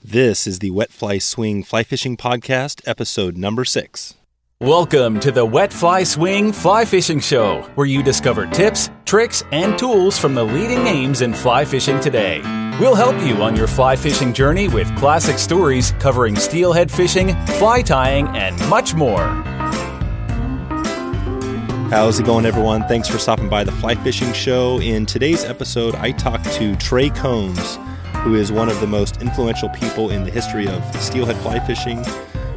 This is the Wet Fly Swing Fly Fishing Podcast, episode number 6. Welcome to the Wet Fly Swing Fly Fishing Show, where you discover tips, tricks, and tools from the leading names in fly fishing today. We'll help you on your fly fishing journey with classic stories covering steelhead fishing, fly tying, and much more. How's it going, everyone? Thanks for stopping by the Fly Fishing Show. In today's episode, I talked to Trey Combs, who is one of the most influential people in the history of steelhead fly fishing.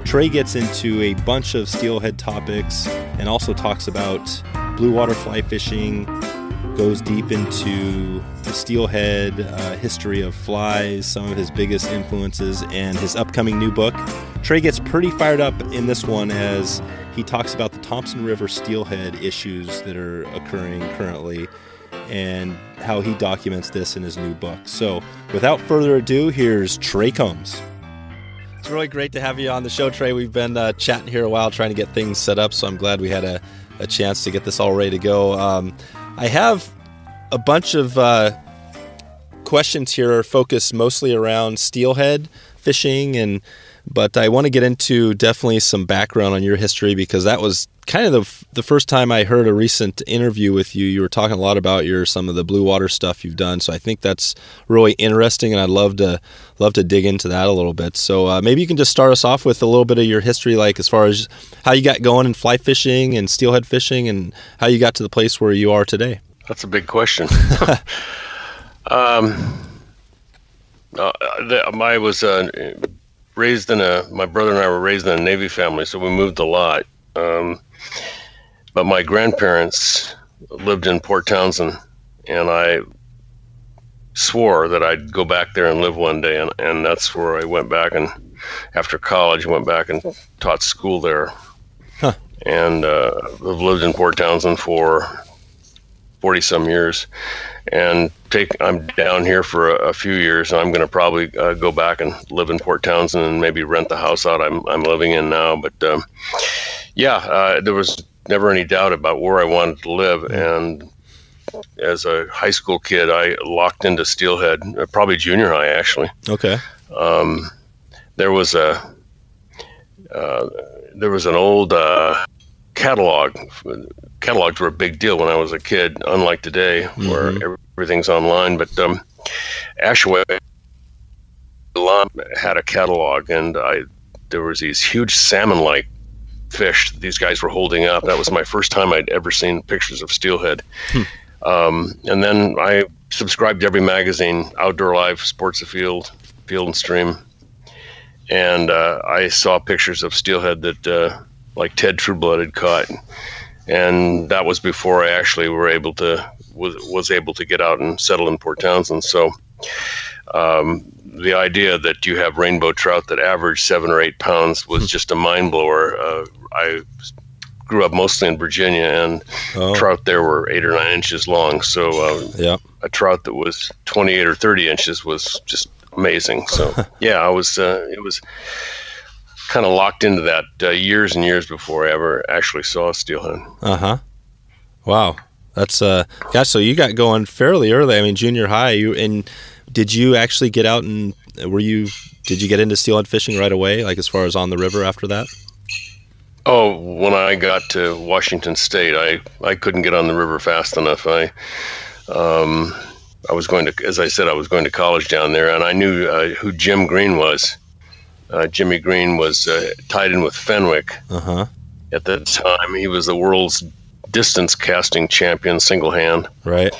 Trey gets into a bunch of steelhead topics and also talks about blue water fly fishing, goes deep into the steelhead history of flies, some of his biggest influences, and his upcoming new book. Trey gets pretty fired up in this one as he talks about the Thompson River steelhead issues that are occurring currently and how he documents this in his new book. So without further ado, here's Trey Combs. It's really great to have you on the show, Trey. We've been chatting here a while trying to get things set up, so I'm glad we had a chance to get this all ready to go. I have a bunch of questions here focused mostly around steelhead fishing, but I want to get into definitely some background on your history, because that was kind of the first time I heard a recent interview with you. You were talking a lot about some of the blue water stuff you've done, so I think that's really interesting, and I'd love to dig into that a little bit. So maybe you can just start us off with a little bit of your history, like as far as how you got going in fly fishing and steelhead fishing, and how you got to the place where you are today. That's a big question. I was raised in my brother and I were raised in a Navy family, so we moved a lot. But my grandparents lived in Port Townsend, and I swore that I'd go back there and live one day, and that's where I went back, and after college went back and taught school there. Huh. And I've lived in Port Townsend for 40-some years, and I'm down here for a few years, and I'm going to probably go back and live in Port Townsend and maybe rent the house out I'm living in now. But there was never any doubt about where I wanted to live, and as a high school kid, I locked into steelhead, probably junior high actually. Okay. There was an old catalog. Catalogs were a big deal when I was a kid, unlike today, where everything's online. But Ashway had a catalog, and there was these huge salmon-like fish that these guys were holding up. That was my first time I'd ever seen pictures of steelhead. And then I subscribed to every magazine, Outdoor Life, Sports Afield, Field and Stream, and I saw pictures of steelhead that like Ted Trueblood had caught. And that was before I actually was able to get out and settle in Port Townsend. So the idea that you have rainbow trout that average 7 or 8 pounds was just a mind blower. I grew up mostly in Virginia, and trout there were 8 or 9 inches long. So a trout that was 28 or 30 inches was just amazing. So it was kind of locked into that years and years before I ever actually saw a steelhead. Wow, that's gosh. So you got going fairly early. I mean, junior high. Did you actually get out and did you get into steelhead fishing right away? Like as far as on the river after that? Oh, when I got to Washington State, I couldn't get on the river fast enough. I was going to, as I said, I was going to college down there, and I knew who Jim Green was. Jimmy Green was tied in with Fenwick at the time. He was the world's distance casting champion, single hand. Right.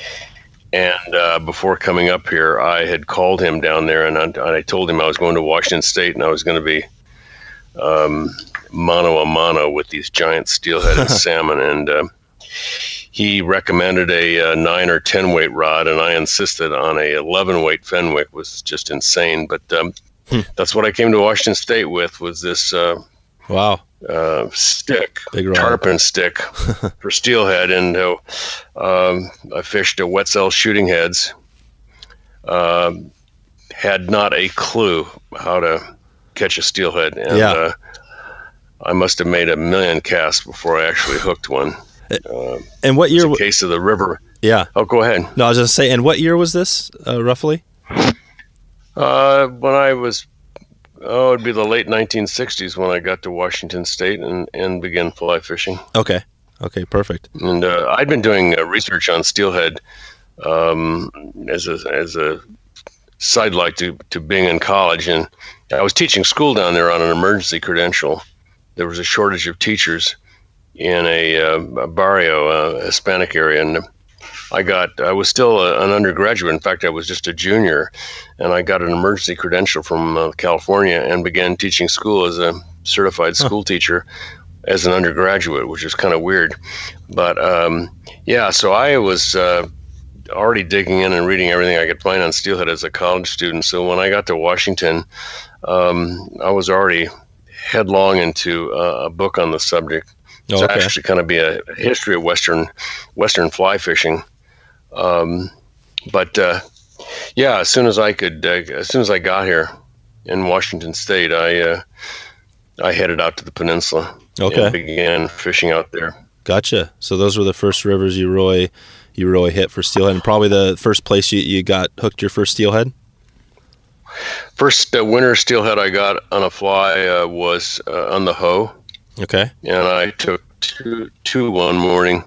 And before coming up here, I had called him down there, and I told him I was going to Washington State, and I was going to be mano a mano with these giant steelheaded salmon. And he recommended a 9 or 10 weight rod, and I insisted on a 11 weight Fenwick. Was just insane, but that's what I came to Washington State with, was this stick, tarpon stick for steelhead. And I fished at Wetzel Shooting Heads. Had not a clue how to catch a steelhead. And I must have made 1 million casts before I actually hooked one. And what year? It's a case of the river. Yeah. Oh, go ahead. No, I was going to say, and what year was this, roughly? When I was it'd be the late 1960s when I got to Washington State and began fly fishing. Okay, perfect. And I'd been doing research on steelhead as a sidelight to being in college, and I was teaching school down there on an emergency credential. There was a shortage of teachers in a barrio, a Hispanic area, and I was still an undergraduate. In fact, I was just a junior, and I got an emergency credential from California and began teaching school as a certified school teacher as an undergraduate, which is kind of weird. But so I was already digging in and reading everything I could find on steelhead as a college student. So when I got to Washington, I was already headlong into a book on the subject. It's actually kind of be a history of Western fly fishing. As soon as I got here in Washington State, I headed out to the peninsula and began fishing out there. Gotcha. So those were the first rivers you really hit for steelhead, and probably the first place you got hooked your first steelhead? First winter steelhead I got on a fly was on the Hoe. Okay. And I took two one morning.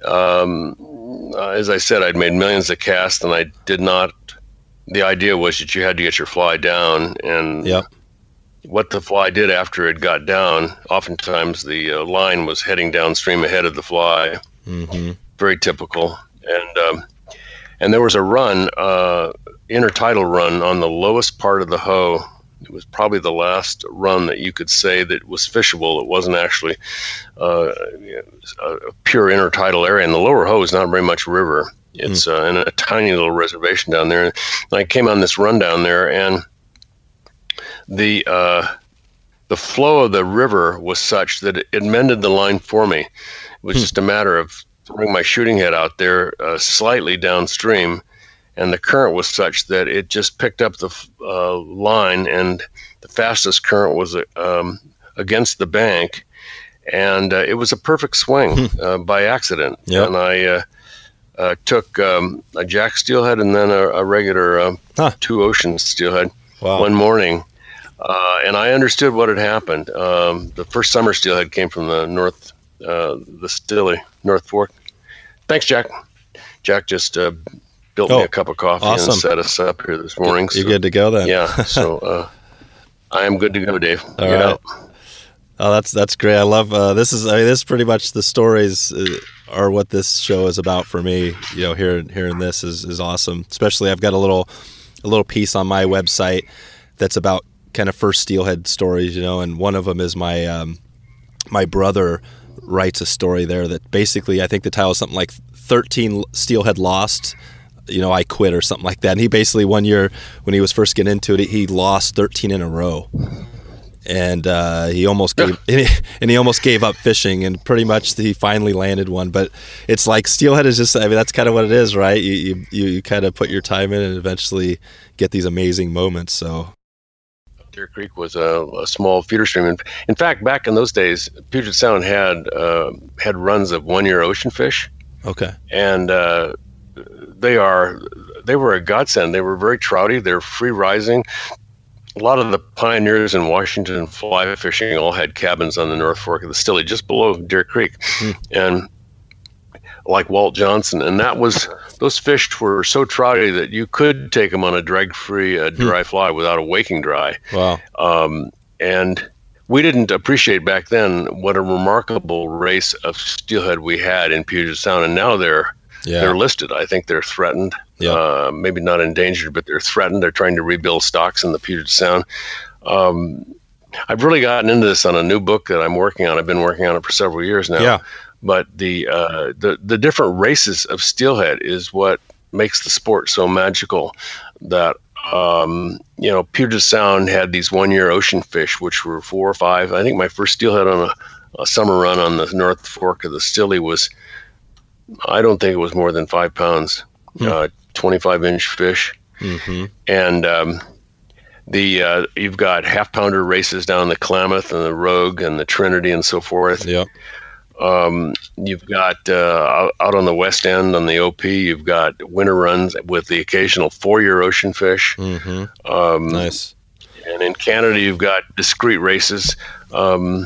As I said, I'd made millions of casts, and I did not. The idea was that you had to get your fly down, and what the fly did after it got down, oftentimes the line was heading downstream ahead of the fly. Mm-hmm. Very typical. And there was a run, intertidal run on the lowest part of the Hoe. It was probably the last run that you could say that was fishable. It wasn't actually a pure intertidal area. And the lower Hoe is not very much river. It's in a tiny little reservation down there. And I came on this run down there, and the flow of the river was such that it mended the line for me. It was just a matter of throwing my shooting head out there slightly downstream, and the current was such that it just picked up the line, and the fastest current was against the bank, and it was a perfect swing by accident. Yep. And I took a jack steelhead and then a regular two ocean steelhead one morning, and I understood what had happened. The first summer steelhead came from the North Fork. Thanks, Jack. Jack just built me a cup of coffee and set us up here this morning. You're good to go then. Yeah, so I am good to go, Dave. All right. Oh, that's great. I love this. This is pretty much the stories are what this show is about for me. You know, hearing this is awesome. Especially, I've got a little piece on my website that's about kind of first steelhead stories. You know, and one of them is my brother writes a story there that basically, I think the title is something like 13 steelhead lost, you know, I quit or something like that. And he basically, one year when he was first getting into it, he lost 13 in a row, and he almost gave up fishing, and pretty much he finally landed one. But it's like steelhead is just, I mean, that's kind of what it is, right? You kind of put your time in and eventually get these amazing moments. So Deer Creek was a small feeder stream. In fact, back in those days, Puget Sound had runs of 1 year ocean fish. Okay. And they were a godsend. They were very trouty. They're free rising. A lot of the pioneers in Washington fly fishing all had cabins on the North Fork of the Stille, just below Deer Creek, and like Walt Johnson. And those fish were so trouty that you could take them on a drag-free dry fly without a waking dry. Wow. And we didn't appreciate back then what a remarkable race of steelhead we had in Puget Sound, and now they're listed. I think they're threatened. Yep. Maybe not endangered, but they're threatened. They're trying to rebuild stocks in the Puget Sound. I've really gotten into this on a new book that I'm working on. I've been working on it for several years now. Yeah. But the different races of steelhead is what makes the sport so magical. That Puget Sound had these 1 year ocean fish, which were 4 or 5. I think my first steelhead on a summer run on the North Fork of the Stille was, I don't think it was more than 5 pounds, 25-inch fish. Mm-hmm. And you've got half-pounder races down the Klamath and the Rogue and the Trinity and so forth. Yeah. You've got out on the west end on the OP, you've got winter runs with the occasional 4 year ocean fish. Mm-hmm. Nice. And in Canada, you've got discrete races. I'm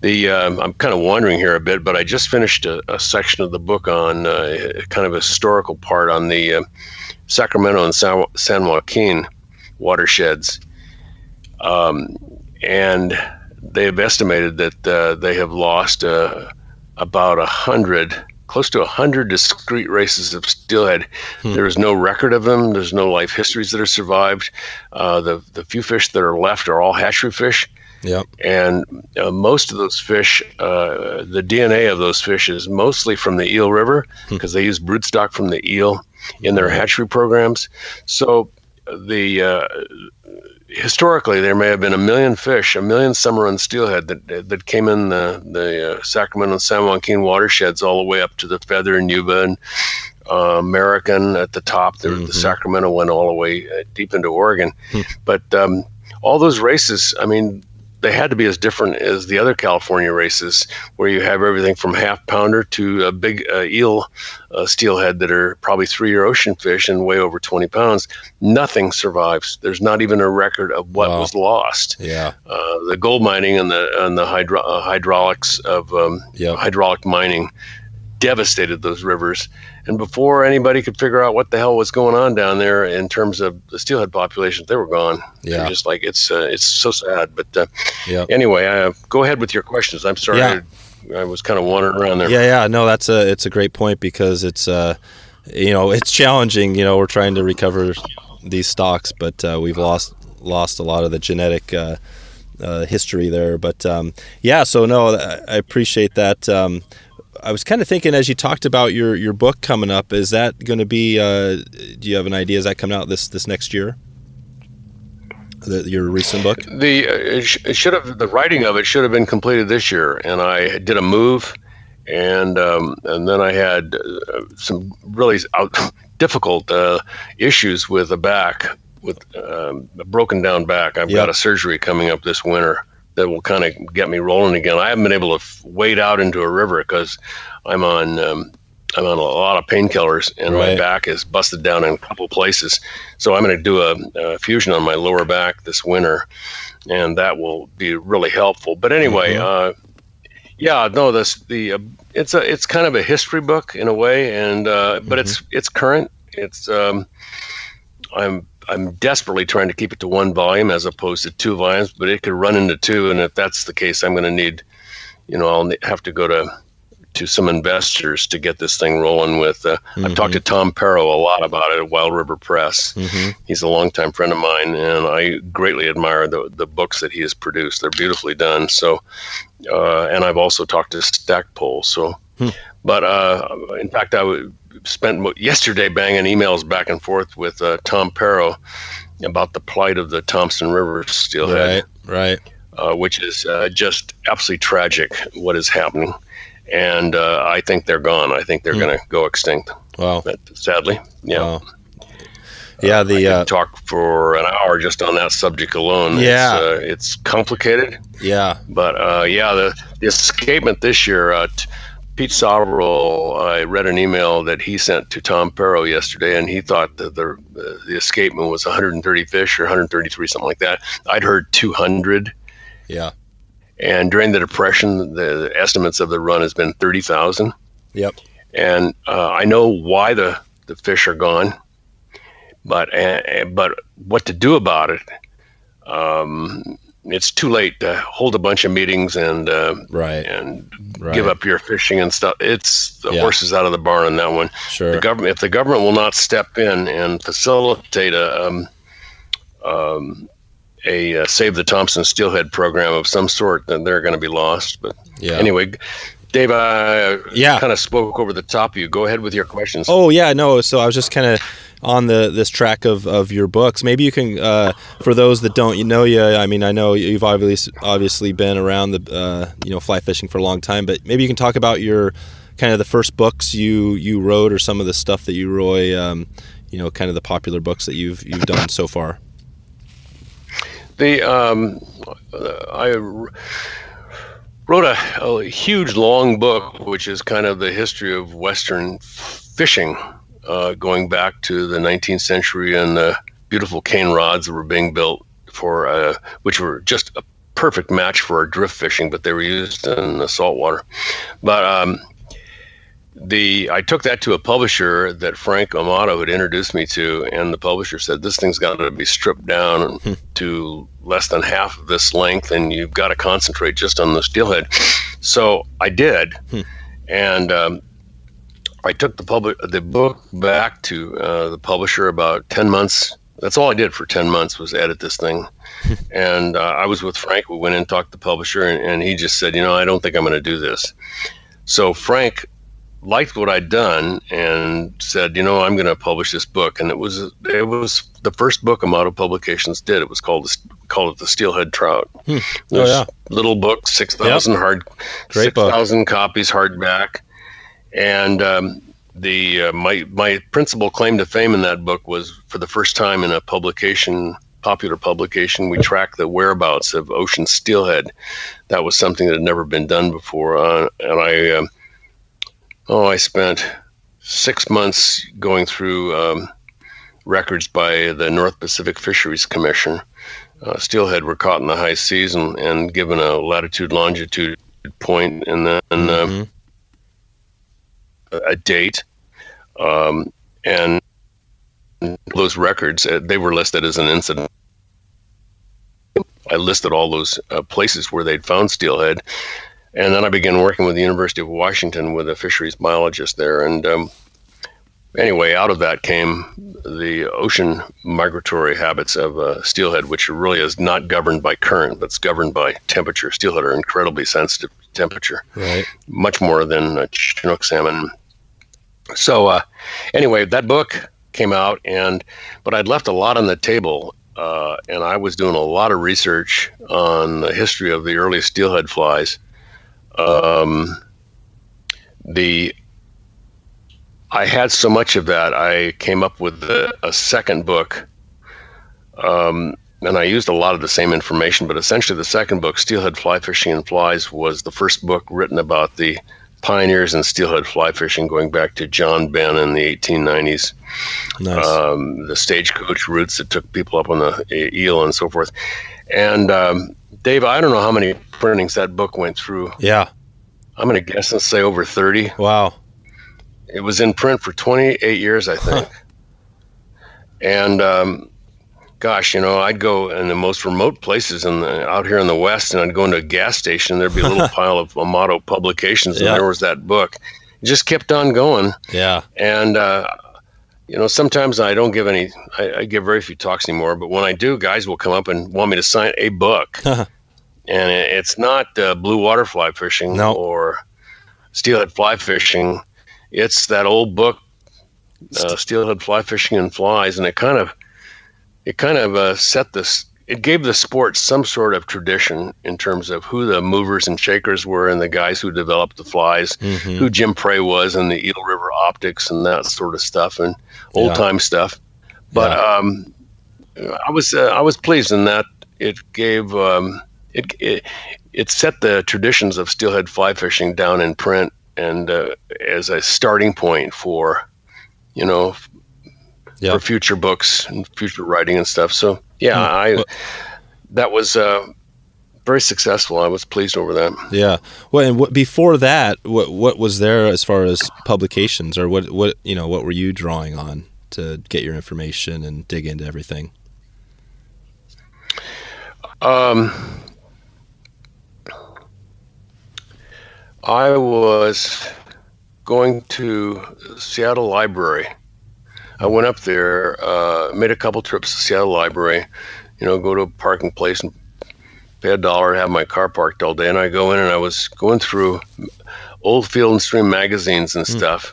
kind of wandering here a bit, but I just finished a section of the book on kind of a historical part on the Sacramento and San Joaquin watersheds. And they've estimated that they have lost about 100, close to 100 discrete races of steelhead. There is no record of them. There's no life histories that are survived. The few fish that are left are all hatchery fish. Yep. And most of those fish, the DNA of those fish is mostly from the Eel River, because they use broodstock from the eel in their hatchery programs. So historically, there may have been 1 million fish, 1 million summer-run steelhead that came in the Sacramento and San Joaquin watersheds all the way up to the Feather and Yuba and American at the top. The Sacramento went all the way deep into Oregon. But all those races, I mean, they had to be as different as the other California races, where you have everything from half-pounder to a big eel steelhead that are probably 3-year ocean fish and weigh over 20 pounds. Nothing survives. There's not even a record of what was lost. Yeah. The gold mining and the hydraulics of hydraulic mining devastated those rivers. And before anybody could figure out what the hell was going on down there in terms of the steelhead population, they were gone. Yeah. They're just like, it's so sad. But anyway, go ahead with your questions. I'm sorry. Yeah. I was kind of wandering around there. Yeah. No, it's a great point, because it's, it's challenging. We're trying to recover these stocks, but we've lost a lot of the genetic history there. But so no, I appreciate that. I was kind of thinking, as you talked about your book coming up, is that going to be, do you have an idea, is that coming out this next year? Your recent book? The writing of it should have been completed this year, and I did a move, and then I had some really difficult issues with the back, with a broken down back. I've got a surgery coming up this winter that will kind of get me rolling again. I haven't been able to wade out into a river because I'm on a lot of painkillers, and my back is busted down in a couple places. So I'm going to do a fusion on my lower back this winter, and that will be really helpful. But anyway, it's kind of a history book in a way, and but it's current. It's I'm desperately trying to keep it to 1 volume as opposed to 2 volumes, but it could run into 2. And if that's the case, I'm going to need, I'll have to go to some investors to get this thing rolling with. I've talked to Tom Perrow a lot about it at Wild River Press. He's a longtime friend of mine, and I greatly admire the books that he has produced. They're beautifully done. So, and I've also talked to Stackpole. So, but in fact, I spent yesterday banging emails back and forth with Tom Perrow about the plight of the Thompson River steelhead, which is just absolutely tragic what is happening. And I think they're gone. I think they're going to go extinct. Wow. But sadly, Wow. I could talk for an hour just on that subject alone. It's complicated. Yeah. But the escapement this year, Pete Soverell, I read an email that he sent to Tom Perrow yesterday, and he thought that the escapement was 130 fish or 133, something like that. I'd heard 200. Yeah. And during the Depression, the estimates of the run has been 30,000. Yep. And I know why the fish are gone, but what to do about it? It's too late to hold a bunch of meetings and give up your fishing and stuff. It's the horses out of the barn on that one. Sure. If the government will not step in and facilitate a Save the Thompson Steelhead program of some sort, then they're going to be lost. But anyway, Dave, I kind of spoke over the top of you. Go ahead with your questions. Oh yeah, no. So I was just kind of on this track of your books. Maybe you can, for those that don't know you, I mean, I know you've obviously been around the fly fishing for a long time, but maybe you can talk about your kind of the first books you wrote, or some of the stuff that you, Roy, kind of the popular books that you've done so far. I wrote a huge long book, which is kind of the history of Western fishing, going back to the 19th century and the beautiful cane rods that were being built which were just a perfect match for our drift fishing, but they were used in the saltwater. But I took that to a publisher that Frank Amato had introduced me to, and the publisher said, this thing's got to be stripped down to less than half of this length, and you've got to concentrate just on the steelhead. So I did, and I took the book back to the publisher about 10 months. That's all I did for 10 months was edit this thing. And I was with Frank. We went in and talked to the publisher, and he just said, I don't think I'm going to do this. So Frank liked what I'd done and said, I'm going to publish this book. And it was the first book Amato Publications did. It was called the Steelhead Trout. Little book, 6,000 6,000 copies hardback. And my principal claim to fame in that book was, for the first time in a popular publication, we tracked the whereabouts of ocean steelhead. That was something that had never been done before. And I spent 6 months going through records by the North Pacific Fisheries Commission. Steelhead were caught in the high seas and given a latitude, longitude point, and then a date. And those records, they were listed as an incident. I listed all those places where they'd found steelhead. And then I began working with the University of Washington with a fisheries biologist there. And anyway, out of that came the ocean migratory habits of steelhead, which really is not governed by current, but it's governed by temperature. Steelhead are incredibly sensitive to temperature, right? Much more than Chinook salmon. So anyway, that book came out, but I'd left a lot on the table, and I was doing a lot of research on the history of the early steelhead flies. I had so much of that, I came up with a second book, and I used a lot of the same information, but essentially the second book, Steelhead Fly Fishing and Flies, was the first book written about the pioneers in steelhead fly fishing going back to John Benn in the 1890s. Nice. The stagecoach routes that took people up on the eel and so forth. And Dave, I don't know how many printings that book went through. Yeah. I'm going to guess and say over 30. Wow. It was in print for 28 years, I think. And gosh, I'd go in the most remote places out here in the West, and I'd go into a gas station. There'd be a little pile of Amato publications, and there was that book. It just kept on going. Yeah. And, sometimes I don't give I give very few talks anymore, but when I do, guys will come up and want me to sign a book. And it's not blue water fly fishing or steelhead fly fishing. It's that old book, Steelhead Fly Fishing and Flies, and it kind of set this. It gave the sport some sort of tradition in terms of who the movers and shakers were and the guys who developed the flies, who Jim Prey was and the Eel River optics and that sort of stuff and old time stuff. But I was pleased in that it gave it set the traditions of steelhead fly fishing down in print and as a starting point for for future books and future writing and stuff. So that was very successful. I was pleased over that. Yeah. Well, and before that, what was there as far as publications, or what were you drawing on to get your information and dig into everything? I was going to Seattle Library. I went up there, made a couple trips to Seattle Library, go to a parking place and pay $1, have my car parked all day. And I go in and I was going through old Field and Stream magazines and stuff.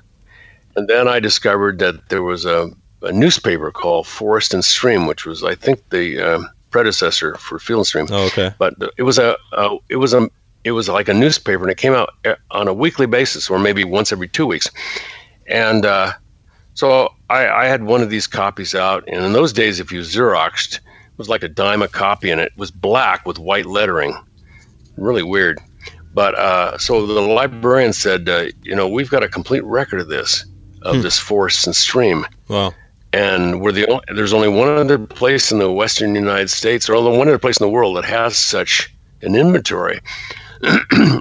And then I discovered that there was a newspaper called Forest and Stream, which was, I think, the predecessor for Field and Stream. Oh, okay. But it was like a newspaper, and it came out on a weekly basis, or maybe once every 2 weeks. And so I had one of these copies out, and in those days, if you Xeroxed, it was like $0.10 a copy, and it was black with white lettering. Really weird. But so the librarian said, we've got a complete record of this Forest and Stream. Wow. And there's only one other place in the Western United States, or only one other place in the world that has such an inventory.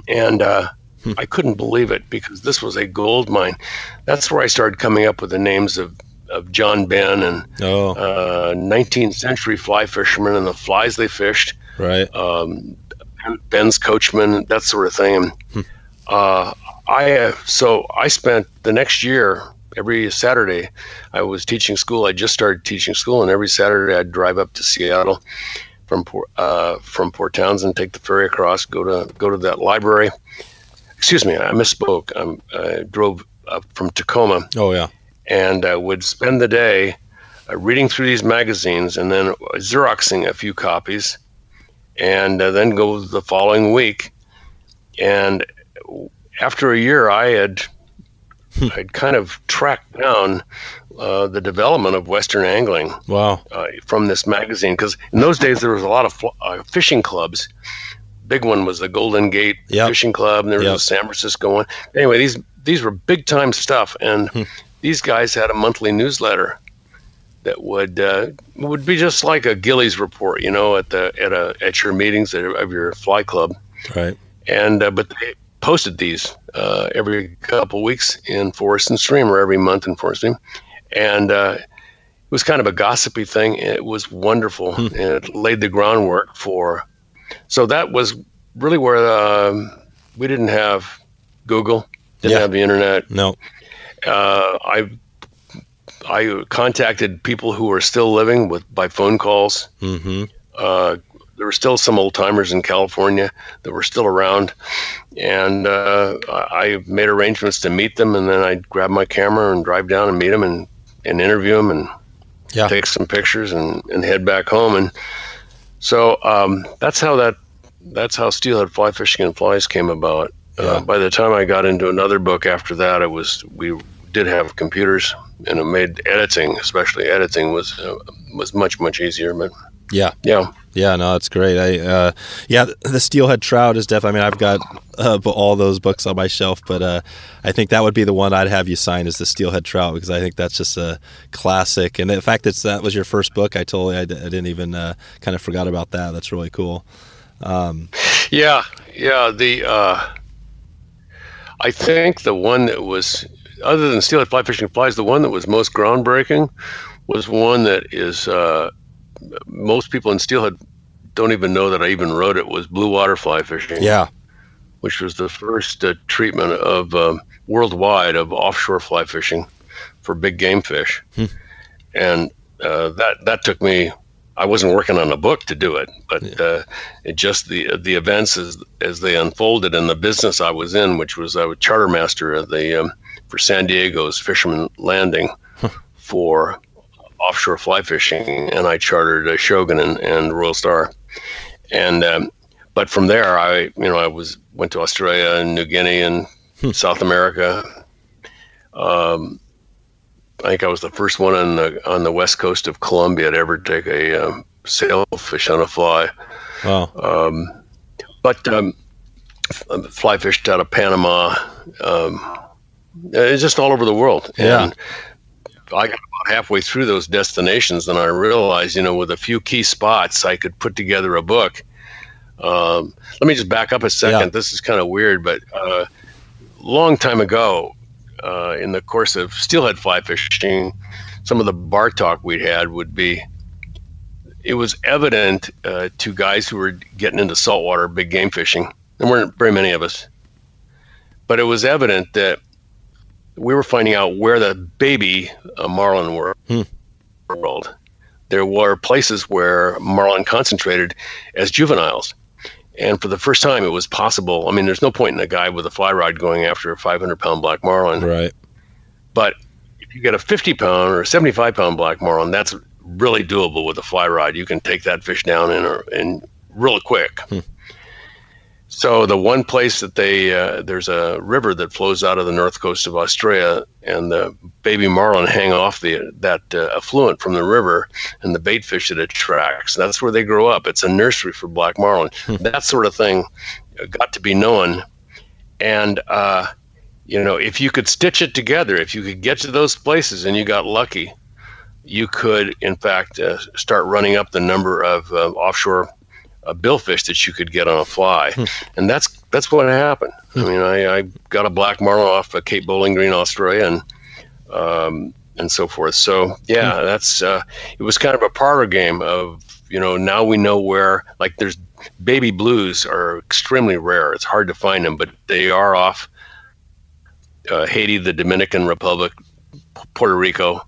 And I couldn't believe it, because this was a gold mine. That's where I started coming up with the names of John Ben and 19th century fly fishermen and the flies they fished. Right. Ben's coachman, that sort of thing. So I spent the next year, every Saturday, I was teaching school. I just started teaching school, and every Saturday I'd drive up to Seattle from Port Townsend, take the ferry across, go to that library. Excuse me, I misspoke. I drove up from Tacoma. Oh yeah. And I would spend the day reading through these magazines, and then Xeroxing a few copies, and then go the following week. And after a year, I'd kind of tracked down the development of Western angling. Wow. From this magazine, because in those days there was a lot of fishing clubs. Big one was the Golden Gate Fishing Club, and there was a San Francisco one. Anyway, these were big time stuff, and these guys had a monthly newsletter that would be just like a Gillies report, at your meetings of your fly club. Right. And but they posted these every couple weeks in Forest and Stream, or every month in Forest and Stream, and it was kind of a gossipy thing. It was wonderful, and it laid the groundwork for. So that was really where we didn't have Google, didn't have the internet. No. I contacted people who were still living by phone calls. Mm-hmm. There were still some old timers in California that were still around, and I made arrangements to meet them, and then I'd grab my camera and drive down and meet them and interview them and take some pictures and head back home. And so that's how Steelhead Fly Fishing and Flies came about. By the time I got into another book after that, we did have computers, and it made editing, especially editing, was much easier. But no, that's great. The Steelhead Trout is definitely. I mean, I've got all those books on my shelf, but I think that would be the one I'd have you sign, is the Steelhead Trout, because I think that's just a classic. And the fact that was your first book, I didn't even kind of forgot about that. That's really cool. I think the one that was, other than Steelhead Fly Fishing Flies, the one that was most groundbreaking was one that is most people in Steelhead don't even know that I even wrote it, was Blue Water Fly Fishing. Yeah. Which was the first treatment of worldwide of offshore fly fishing for big game fish. And that took me, I wasn't working on a book to do it, but it just the events as they unfolded, and the business I was in, which was I was charter master at for San Diego's Fisherman Landing for offshore fly fishing, and I chartered a Shogun and Royal Star, and but from there I went to Australia and New Guinea and South America. I think I was the first one on the west coast of Colombia to ever take a sailfish on a fly. Wow. But fly fished out of Panama. It's just all over the world. And I got about halfway through those destinations, and I realized, with a few key spots, I could put together a book. Let me just back up a second. Yeah. This is kind of weird, but long time ago, in the course of steelhead fly fishing, some of the bar talk we'd had would be, it was evident to guys who were getting into saltwater big game fishing. There weren't very many of us, but it was evident that we were finding out where the baby marlin were. World. There were places where marlin concentrated as juveniles. And for the first time, it was possible. I mean, there's no point in a guy with a fly rod going after a 500-pound black marlin. Right. But if you get a 50-pound or a 75-pound black marlin, that's really doable with a fly rod. You can take that fish down in real quick. So the one place that there's a river that flows out of the north coast of Australia, and the baby marlin hang off that affluent from the river, and the bait fish it attracts. That's where they grow up. It's a nursery for black marlin. That sort of thing got to be known. And, if you could stitch it together, if you could get to those places and you got lucky, you could, in fact, start running up the number of offshore billfish that you could get on a fly. And that's what happened. I mean, I got a black marlin off Cape Bowling Green, Australia, and so forth. So yeah, that's it was kind of a parlor game of, now we know where, like, there's baby blues are extremely rare. It's hard to find them, but they are off Haiti, the Dominican Republic, Puerto Rico.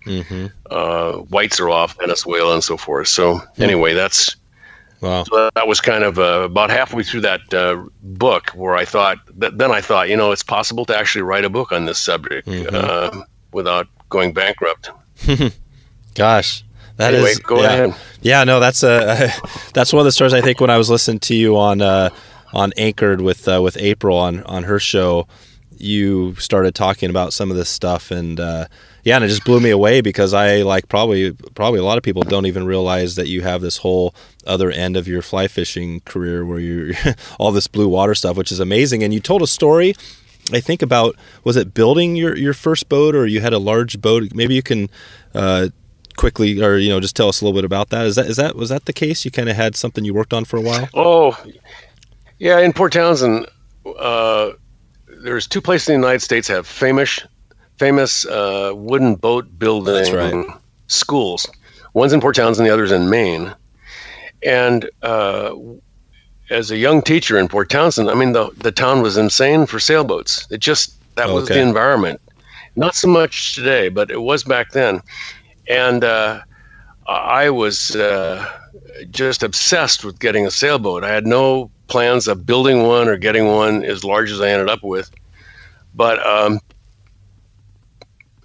Whites are off Venezuela and so forth. So anyway, that's wow. So that was kind of about halfway through that book where I thought, it's possible to actually write a book on this subject without going bankrupt. Gosh. Go ahead. Yeah, no, that's one of the stories. I think when I was listening to you on Anchored with April on her show, you started talking about some of this stuff, and and it just blew me away, because I, like probably a lot of people, don't even realize that you have this whole other end of your fly fishing career where you're all this blue water stuff, which is amazing. And you told a story, I think, about, was it building your first boat, or you had a large boat? Maybe you can quickly, or just tell us a little bit about that. Was that the case? You kind of had something you worked on for a while? Oh, yeah. In Port Townsend, there's two places in the United States that have famous wooden boat building schools. One's in Port Townsend, the other's in Maine. And as a young teacher in Port Townsend, I mean, the town was insane for sailboats. That was the environment. Not so much today, but it was back then. And I was just obsessed with getting a sailboat. I had no plans of building one or getting one as large as I ended up with. But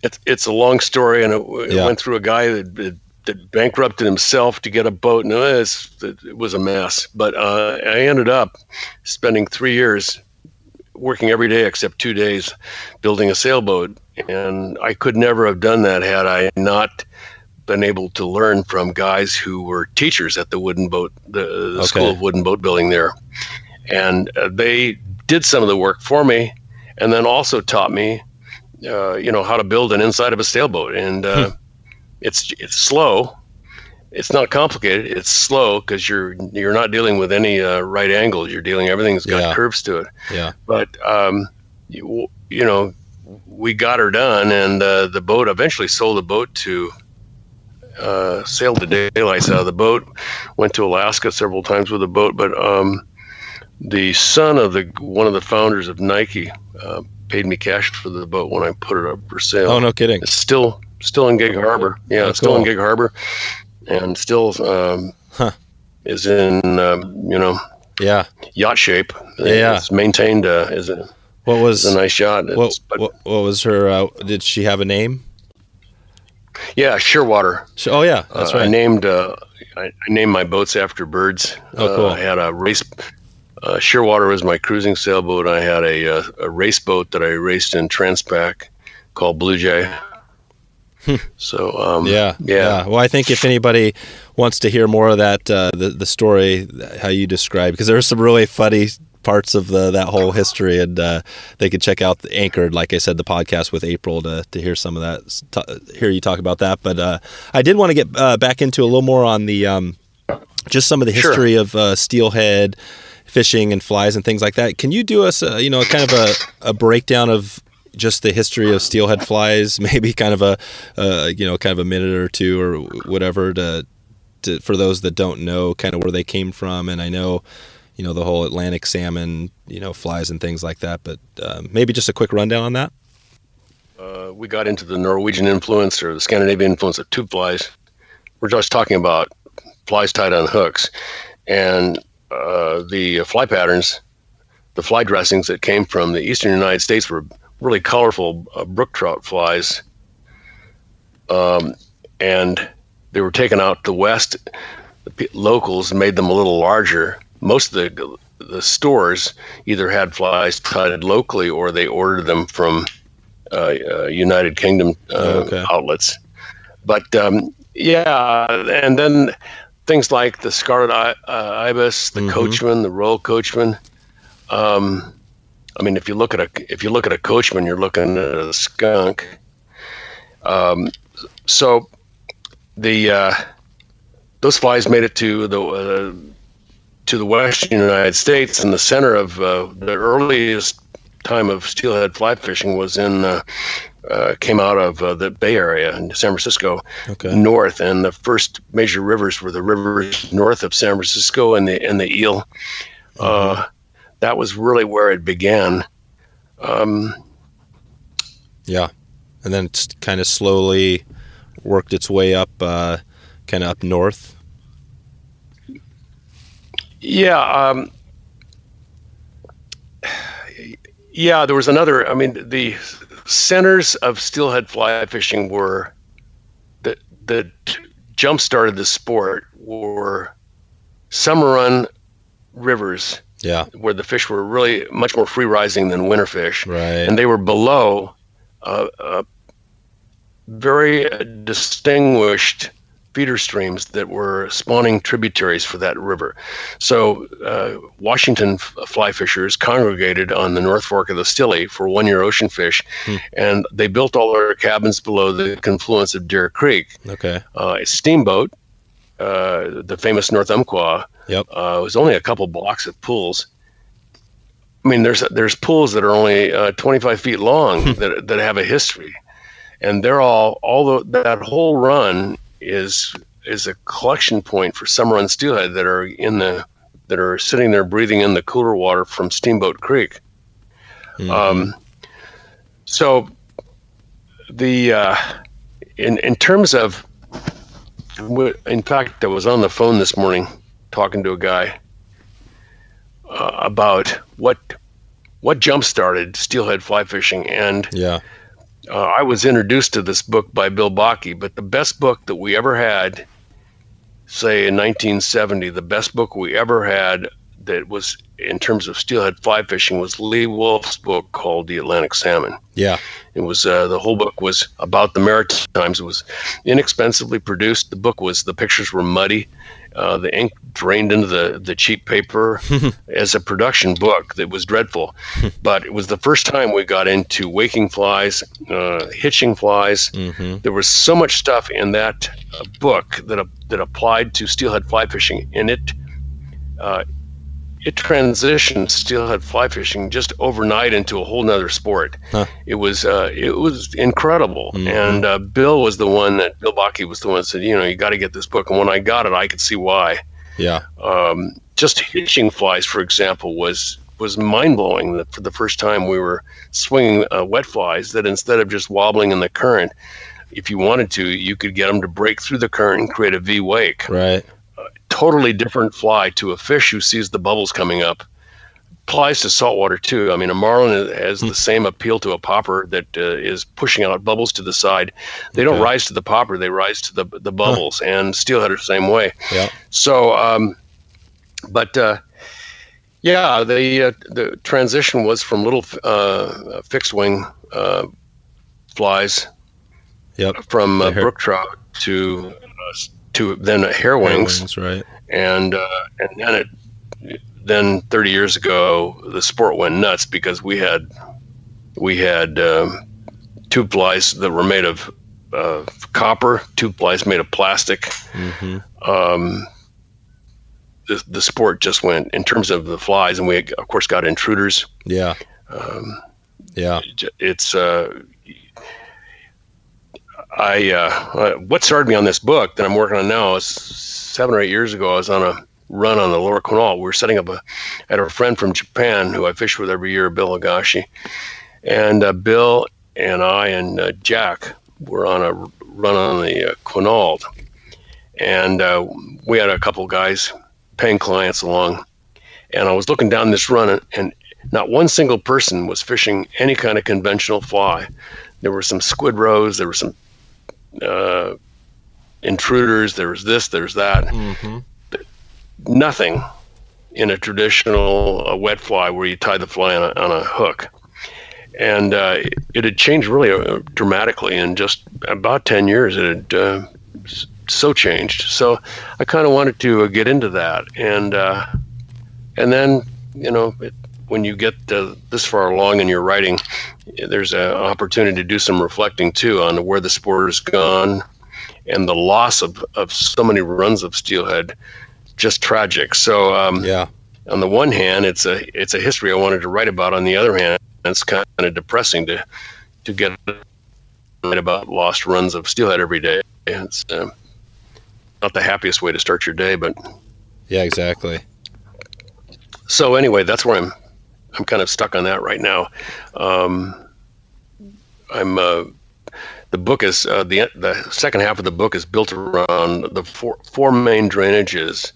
it's a long story, and it went through a guy that bankrupted himself to get a boat, and it was a mess. But I ended up spending 3 years working every day except 2 days building a sailboat, and I could never have done that had I not been able to learn from guys who were teachers at the wooden boat, the School of Wooden Boat Building there. And they did some of the work for me, and then also taught me, how to build an inside of a sailboat. And it's slow. It's not complicated. It's slow because you're not dealing with any right angles. Everything's got curves to it. Yeah. But we got her done, and the boat eventually sold the boat to. Sailed the daylights out of the boat, went to Alaska several times with the boat, but the son of one of the founders of Nike paid me cash for the boat when I put it up for sale. Oh, no kidding. It's still in Gig Harbor. Yeah, it's still in Gig Harbor, and still is in yacht shape. It's maintained as a nice yacht. What was her? Did she have a name? Yeah, Shearwater. Oh yeah, that's right. I named my boats after birds. Oh, cool. I had a race. Shearwater was my cruising sailboat. I had a race boat that I raced in Transpac called Blue Jay. So yeah. Well, I think if anybody wants to hear more of that, the story how you described, because there's some really funny parts of that whole history, and they could check out the Anchored, like I said, the podcast with April to hear some of that, hear you talk about that. But I did want to get back into a little more on the just some of the history of steelhead fishing and flies and things like that. Can you do us kind of a breakdown of just the history of steelhead flies, maybe kind of a minute or two or whatever to for those that don't know kind of where they came from? And I know the whole Atlantic salmon, flies and things like that. But maybe just a quick rundown on that. We got into the Norwegian influence or the Scandinavian influence of tube flies. We're just talking about flies tied on hooks. And the fly patterns, the fly dressings that came from the eastern United States were really colorful brook trout flies. And they were taken out the west. The locals made them a little larger. Most of the stores either had flies tied locally or they ordered them from United Kingdom outlets. But and then things like the scarlet ibis, the coachman, the royal coachman. If you look at a coachman, you're looking at a skunk. So those flies made it to the western United States, and the center of the earliest time of steelhead fly fishing was came out of the Bay Area in San Francisco, north, and the first major rivers were the rivers north of San Francisco and the Eel. That was really where it began. Yeah, and then it's kind of slowly worked its way up, kind of up north. Yeah, there was another. I mean, the centers of steelhead fly fishing were that jump started the sport were summer run rivers. Yeah, where the fish were really much more free rising than winter fish, right? And they were below very distinguished feeder streams that were spawning tributaries for that river. So Washington fly fishers congregated on the North Fork of the Stille for one-year ocean fish, and they built all their cabins below the confluence of Deer Creek. A steamboat, the famous North Umpqua, was only a couple blocks of pools. I mean, there's pools that are only 25 feet long that have a history, and they're that whole run is a collection point for summer run steelhead that are sitting there breathing in the cooler water from Steamboat Creek. So the in terms of, in fact, I was on the phone this morning talking to a guy about what jump started steelhead fly fishing, and I was introduced to this book by Bill Bakke, but the best book that we ever had, say in 1970, the best book we ever had that was in terms of steelhead fly fishing was Lee Wolf's book called The Atlantic Salmon. Yeah. It was, the whole book was about the Maritimes. It was inexpensively produced. The pictures were muddy. The ink drained into the cheap paper as a production book that was dreadful. But it was the first time we got into waking flies, hitching flies. There was so much stuff in that book that applied to steelhead fly fishing, and it transitioned steelhead fly fishing just overnight into a whole nother sport. It was incredible. And Bill Bakke was the one that said, you got to get this book. And when I got it, I could see why. Just hitching flies, for example, was mind-blowing. For the first time we were swinging wet flies that instead of just wobbling in the current, if you wanted to, you could get them to break through the current and create a V wake. Right. Totally different fly to a fish who sees the bubbles coming up. Applies to saltwater too. I mean, a marlin has the same appeal to a popper that is pushing out bubbles to the side. They don't rise to the popper; they rise to the bubbles. And steelhead are the same way. Yeah. So, the transition was from little fixed wing flies, from brook trout to then hair wings, right? And then 30 years ago, the sport went nuts because we had tube flies that were made of copper, tube flies made of plastic. The sport just went in terms of the flies, and we of course got intruders. It's what started me on this book that I'm working on now is 7 or 8 years ago. I was on a run on the Lower Quinault. We were setting up at a friend from Japan who I fish with every year, Bill Higashi. And Bill and I and Jack were on a run on the Quinault. And we had a couple guys paying clients along. And I was looking down this run, and not one single person was fishing any kind of conventional fly. There were some squid rows, there were some intruders, there was this, there's that. Nothing in a traditional wet fly where you tie the fly on a hook. And it had changed really dramatically in just about 10 years. It had so changed. So I kind of wanted to get into that. And then, when you get this far along in your writing, there's an opportunity to do some reflecting too on where the sport has gone and the loss of so many runs of steelhead, just tragic. So on the one hand, it's a history I wanted to write about. On the other hand, it's kind of depressing to get write about lost runs of steelhead every day. It's not the happiest way to start your day, but yeah, exactly. So anyway, that's where I'm kind of stuck on that right now. The book is the second half of the book is built around the four main drainages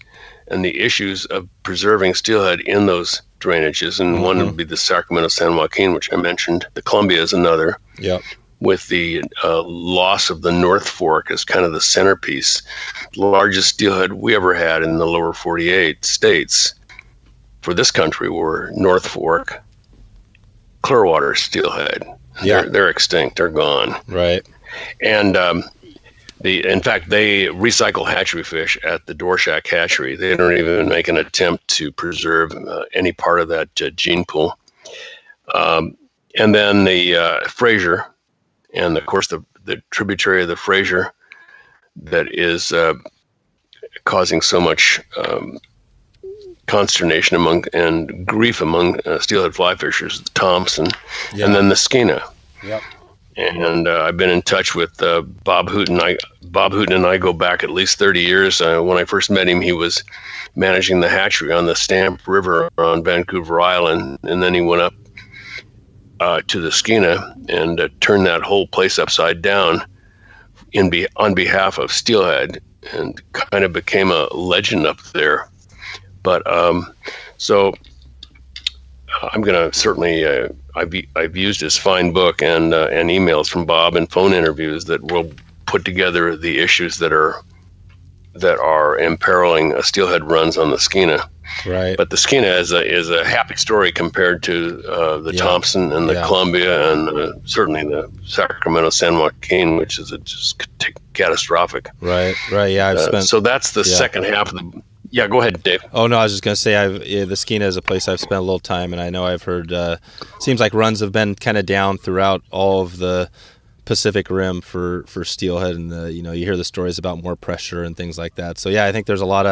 and the issues of preserving steelhead in those drainages. And one would be the Sacramento San Joaquin, which I mentioned. The Columbia is another. Yep. With the loss of the North Fork as kind of the centerpiece. The largest steelhead we ever had in the lower 48 states for this country were North Fork, Clearwater steelhead. Yeah. They're extinct. They're gone. Right. And in fact, they recycle hatchery fish at the Dvorak hatchery. They don't even make an attempt to preserve any part of that gene pool. And then the Fraser, and of course the tributary of the Fraser that is causing so much consternation and grief among steelhead fly fishers, the Thompson, and then the Skeena. Yep. And I've been in touch with Bob Hooten. Bob Hooten and I go back at least 30 years. When I first met him, he was managing the hatchery on the Stamp River on Vancouver Island, and then he went up to the Skeena and turned that whole place upside down on behalf of steelhead, and kind of became a legend up there. But so I'm going to certainly I've used his fine book and emails from Bob and phone interviews that will put together the issues that are imperiling steelhead runs on the Skeena. Right. But the Skeena is a happy story compared to the Thompson and the Columbia and certainly the Sacramento San Joaquin, which is just catastrophic. Right. Yeah, so that's the second half of the. Yeah, go ahead, Dave. Oh no, I was just going to say the Skeena is a place I've spent a little time, and I know I've heard. Seems like runs have been kind of down throughout all of the Pacific Rim for steelhead, and you hear the stories about more pressure and things like that. So yeah, I think there's a lot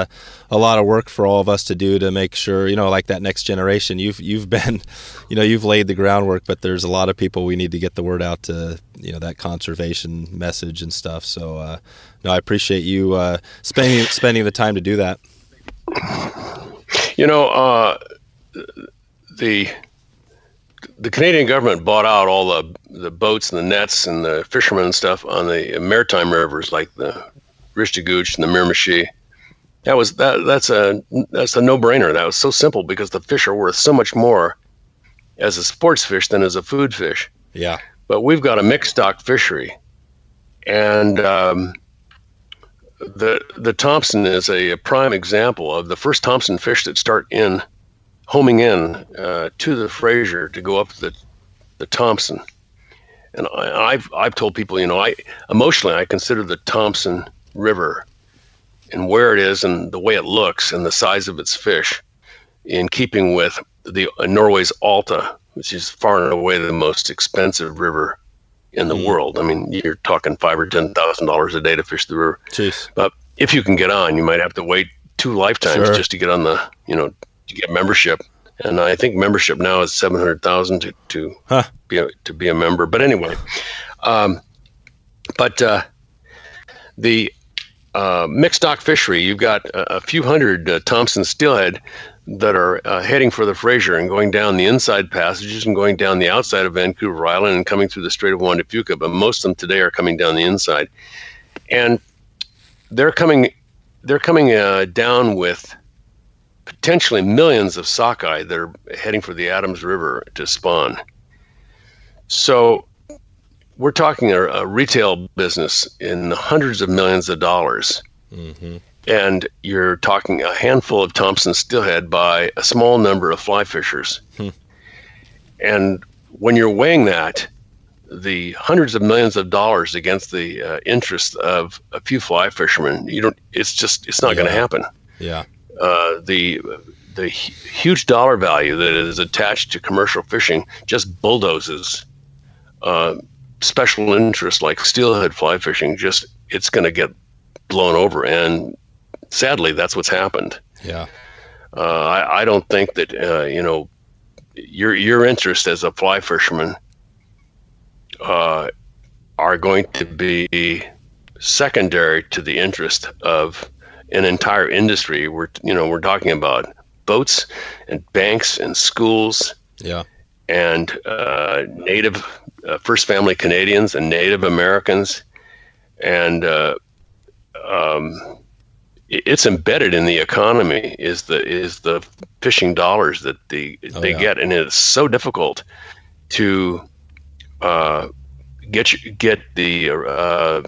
of work for all of us to do to make sure, like that next generation. You've been, you've laid the groundwork, but there's a lot of people we need to get the word out to, that conservation message and stuff. So no, I appreciate you spending the time to do that. The Canadian government bought out all the boats and the nets and the fishermen and stuff on the maritime rivers like the Rishtagooch and the Miramichi. That's a no-brainer. That was so simple because the fish are worth so much more as a sports fish than as a food fish. Yeah. But we've got a mixed stock fishery, and the Thompson is a prime example of the first Thompson fish that start homing in to the Fraser to go up the Thompson. And I've told people, emotionally I consider the Thompson River and where it is and the way it looks and the size of its fish in keeping with the Norway's Alta, which is far and away the most expensive river in the world. I mean, you're talking $5,000 or $10,000 a day to fish the river. Jeez. But if you can get on, you might have to wait 2 lifetimes just to get on the, to get membership. And I think membership now is $700,000 to be a member. But anyway, the mixed stock fishery, you've got a few hundred Thompson steelhead that are heading for the Fraser and going down the inside passages and going down the outside of Vancouver Island and coming through the Strait of Juan de Fuca. But most of them today are coming down the inside, and they're coming down with potentially millions of sockeye that are heading for the Adams River to spawn. So we're talking a retail business in the hundreds of millions of dollars. Mm-hmm. And you're talking a handful of Thompson steelhead by a small number of fly fishers. And when you're weighing that, the hundreds of millions of dollars against the interest of a few fly fishermen, it's not going to happen. Yeah. The huge dollar value that is attached to commercial fishing just bulldozes special interest like steelhead fly fishing, it's going to get blown over. And sadly, that's what's happened. Yeah. I don't think that, your interest as a fly fisherman are going to be secondary to the interest of an entire industry. We're talking about boats and banks and schools. Yeah. And Native First Family Canadians and Native Americans, and it's embedded in the economy. Is the fishing dollars that they get, and it's so difficult to get the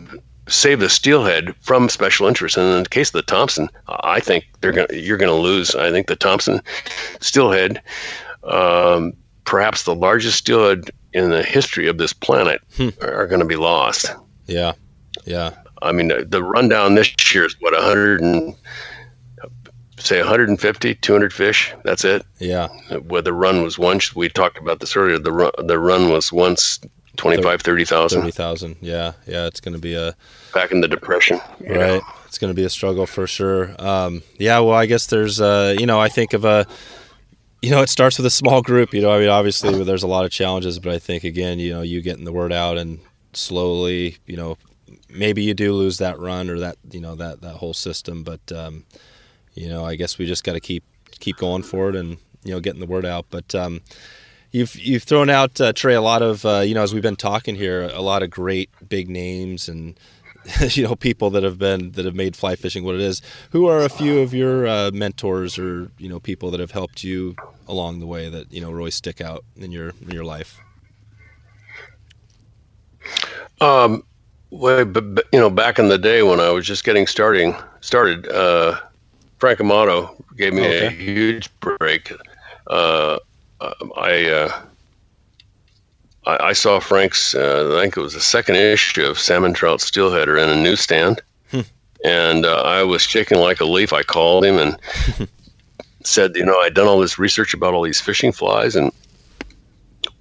save the steelhead from special interest. And in the case of the Thompson, I think you're gonna lose. I think the Thompson steelhead, perhaps the largest steelhead in the history of this planet, are going to be lost. Yeah. Yeah. I mean, the rundown this year is what, 150, 200 fish. That's it. Yeah. Where the run was once, we talked about this earlier, the run was once 25, 30,000. 30,000. Yeah. Yeah. It's going to be back in the Depression. Right. It's going to be a struggle for sure. Yeah. Well, I guess there's, I think of it starts with a small group. I mean, obviously there's a lot of challenges, but I think, again, you getting the word out, and slowly, maybe you do lose that run or that, that whole system. But, I guess we just got to keep going forward and, getting the word out. But you've thrown out, Trey, a lot of, as we've been talking here, a lot of great big names and, people that have made fly fishing what it is. Who are a few of your mentors or, people that have helped you along the way that, really stick out in your life? Well, but back in the day when I was just getting started, Frank Amato gave me a huge break. I saw Frank's, I think it was the second issue of Salmon Trout Steelheader in a newsstand, and I was shaking like a leaf. I called him and said, I'd done all this research about all these fishing flies, and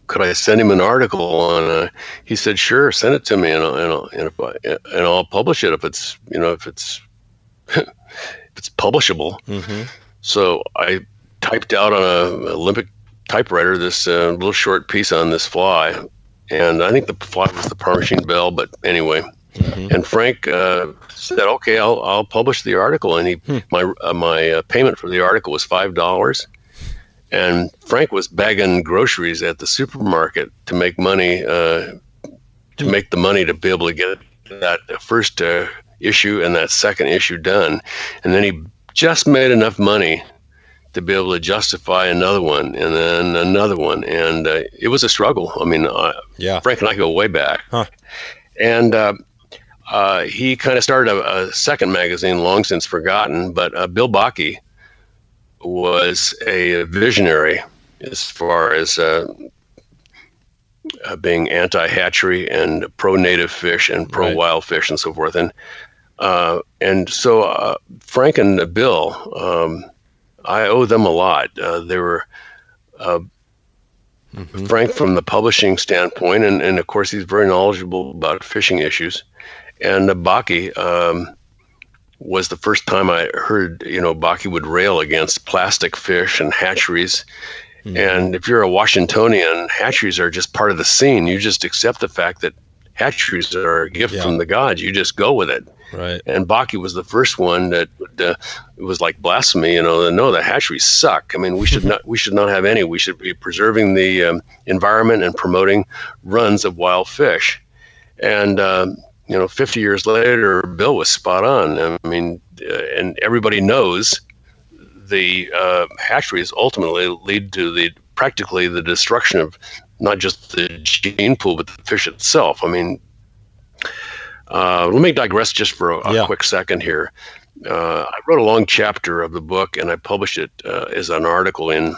could I send him an article? And he said, sure, send it to me, and I'll publish it if it's publishable. Mm-hmm. So I typed out on an Olympic typewriter this little short piece on this fly, and I think the fly was the Parmachene Belle, but anyway. Mm-hmm. And Frank said, okay, I'll publish the article, and my payment for the article was $5. And Frank was bagging groceries at the supermarket to make money, to make the money to be able to get that first issue and that second issue done. And then he just made enough money to be able to justify another one and then another one. And it was a struggle. I mean, Frank and I go way back. Huh. And he kind of started a second magazine, long since forgotten, but Bill Bakke was a visionary as far as being anti-hatchery and pro-native fish and pro-wild fish and so forth. And so Frank and Bill, I owe them a lot. They were Frank from the publishing standpoint, and of course he's very knowledgeable about fishing issues. And Bakke was the first time I heard, Bakke would rail against plastic fish and hatcheries. Mm-hmm. And if you're a Washingtonian, hatcheries are just part of the scene. You just accept the fact that hatcheries are a gift from the gods. You just go with it. Right. And Bakke was the first one that it was like blasphemy, no, the hatcheries suck. I mean, we should not have any. We should be preserving the environment and promoting runs of wild fish. And 50 years later, Bill was spot on. I mean, and everybody knows the hatcheries ultimately lead to practically the destruction of not just the gene pool, but the fish itself. I mean, let me digress just for a quick second here. I wrote a long chapter of the book, and I published it as an article in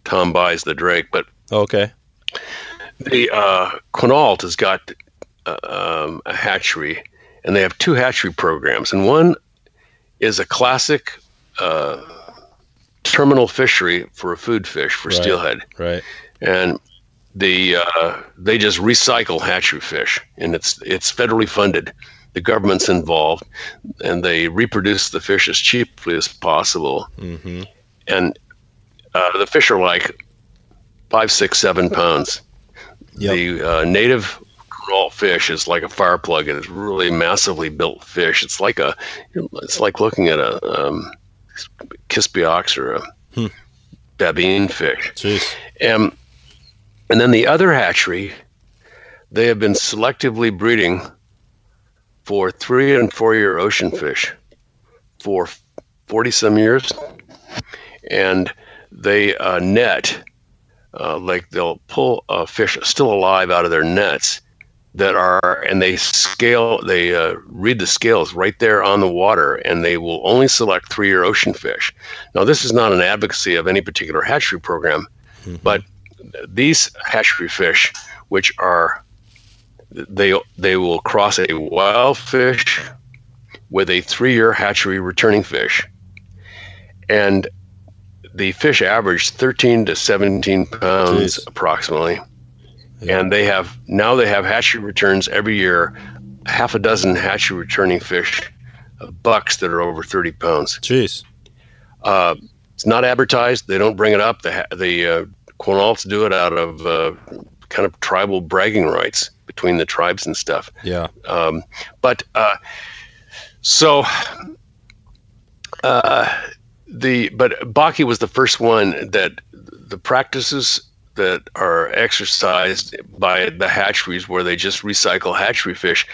Tom Buys the Drake. But the Quinault has got a hatchery, and they have two hatchery programs, and one is a classic terminal fishery for a food fish for steelhead. Right. And they just recycle hatchery fish, and it's federally funded. The government's involved, and they reproduce the fish as cheaply as possible. Mm-hmm. And the fish are like 5, 6, 7 pounds. Yep. The native Quinault fish is like a fire plug, and it's really massively built fish. It's like looking at a Kispiox or a Babine fish. Jeez. And then the other hatchery, they have been selectively breeding for 3 and 4 year ocean fish for 40 some years, and they net like they'll pull a fish still alive out of their nets and they read the scales right there on the water, and they will only select 3 year ocean fish. Now, this is not an advocacy of any particular hatchery program, but these hatchery fish, which are they will cross a wild fish with a 3 year hatchery returning fish, and the fish average 13 to 17 pounds approximately. Yeah. And they have hatchery returns every year, half a dozen hatchery returning fish, bucks that are over 30 pounds. Jeez. It's not advertised. They don't bring it up. The Quinaults do it out of kind of tribal bragging rights between the tribes and stuff. Yeah. But Baki was the first one that the practices that are exercised by the hatcheries where they just recycle hatchery fish.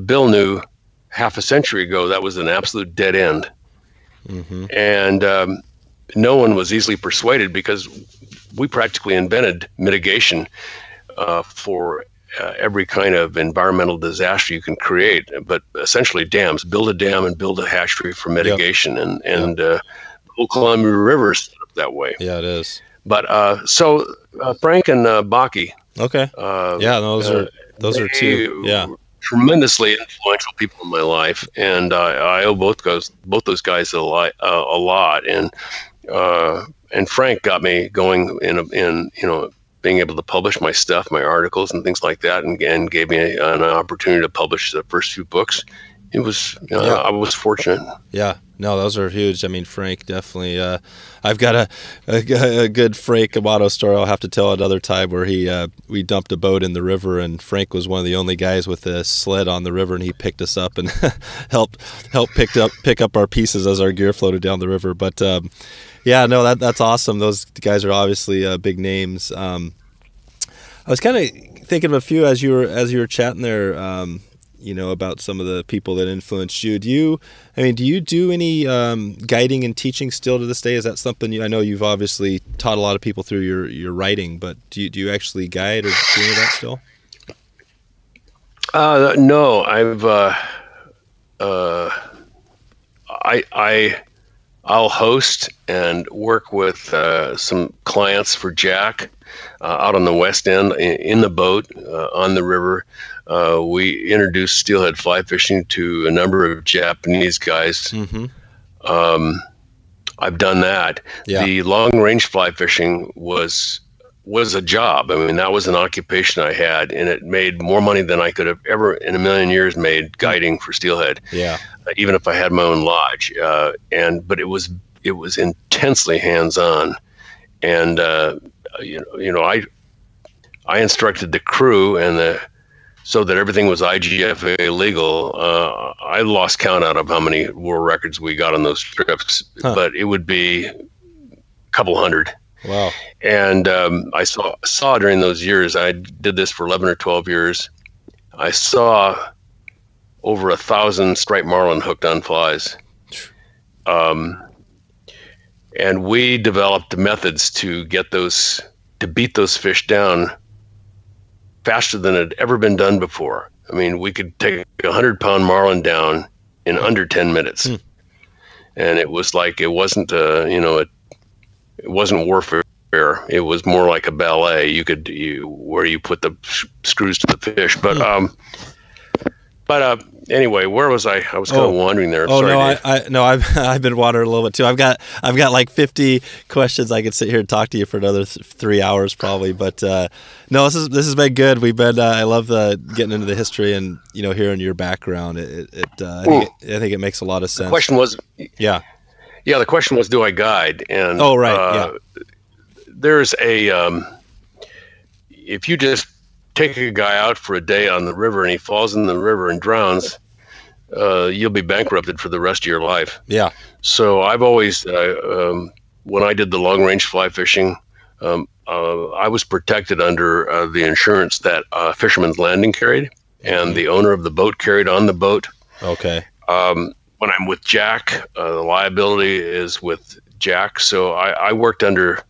Bill knew half a century ago that was an absolute dead end. Mm-hmm. And no one was easily persuaded, because we practically invented mitigation for every kind of environmental disaster you can create, but essentially dams. Build a dam and build a hatchery for mitigation. Yep. And the whole Columbia River is set up that way. Yeah, it is. But so Frank and Baki. Okay. Those are two. Yeah. Tremendously influential people in my life, and I owe both those guys a lot. And Frank got me going in being able to publish my stuff, my articles and things like that, and gave me an opportunity to publish the first few books. It was, I was fortunate. Yeah, no, those are huge. I mean, Frank definitely. I've got a good Frank Amato story I'll have to tell another time, where we dumped a boat in the river, and Frank was one of the only guys with a sled on the river, and he picked us up and helped pick up our pieces as our gear floated down the river. But yeah, no, that's awesome. Those guys are obviously big names. I was kind of thinking of a few as you were chatting there. About some of the people that influenced you. Do you do any guiding and teaching still to this day? Is that something I know you've obviously taught a lot of people through your writing, but do you actually guide or do any of that still? No, I'll host and work with some clients for Jack out on the West End in the boat on the river. We introduced steelhead fly fishing to a number of Japanese guys. Mm-hmm. I've done that. Yeah. The long range fly fishing was a job. I mean, that was an occupation I had, and it made more money than I could have ever in a million years made guiding for steelhead. Yeah. Even if I had my own lodge. But it was intensely hands-on, and I instructed the crew so that everything was IGFA legal. I lost count out of how many world records we got on those trips, but it would be a couple hundred. Wow. And I saw during those years, I did this for 11 or 12 years, I saw over 1,000 striped marlin hooked on flies. And we developed methods to beat those fish down faster than it had ever been done before. I mean, we could take a 100-pound marlin down in under 10 minutes. And it was like, it wasn't, it wasn't warfare. It was more like a ballet. Where you put the screws to the fish. But But anyway, where was I? I was kind of wandering there. Oh, sorry, no, I've been wandering a little bit too. I've got like 50 questions. I could sit here and talk to you for another 3 hours probably. But no, this has been good. We've been. I love getting into the history and hearing your background. I think it makes a lot of sense. The question was, yeah. The question was, do I guide? And there's if you just take a guy out for a day on the river and he falls in the river and drowns, you'll be bankrupted for the rest of your life. Yeah. So I've always, when I did the long range fly fishing, I was protected under the insurance that Fisherman's Landing carried and the owner of the boat carried on the boat. Okay. When I'm with Jack, the liability is with Jack. So I worked under,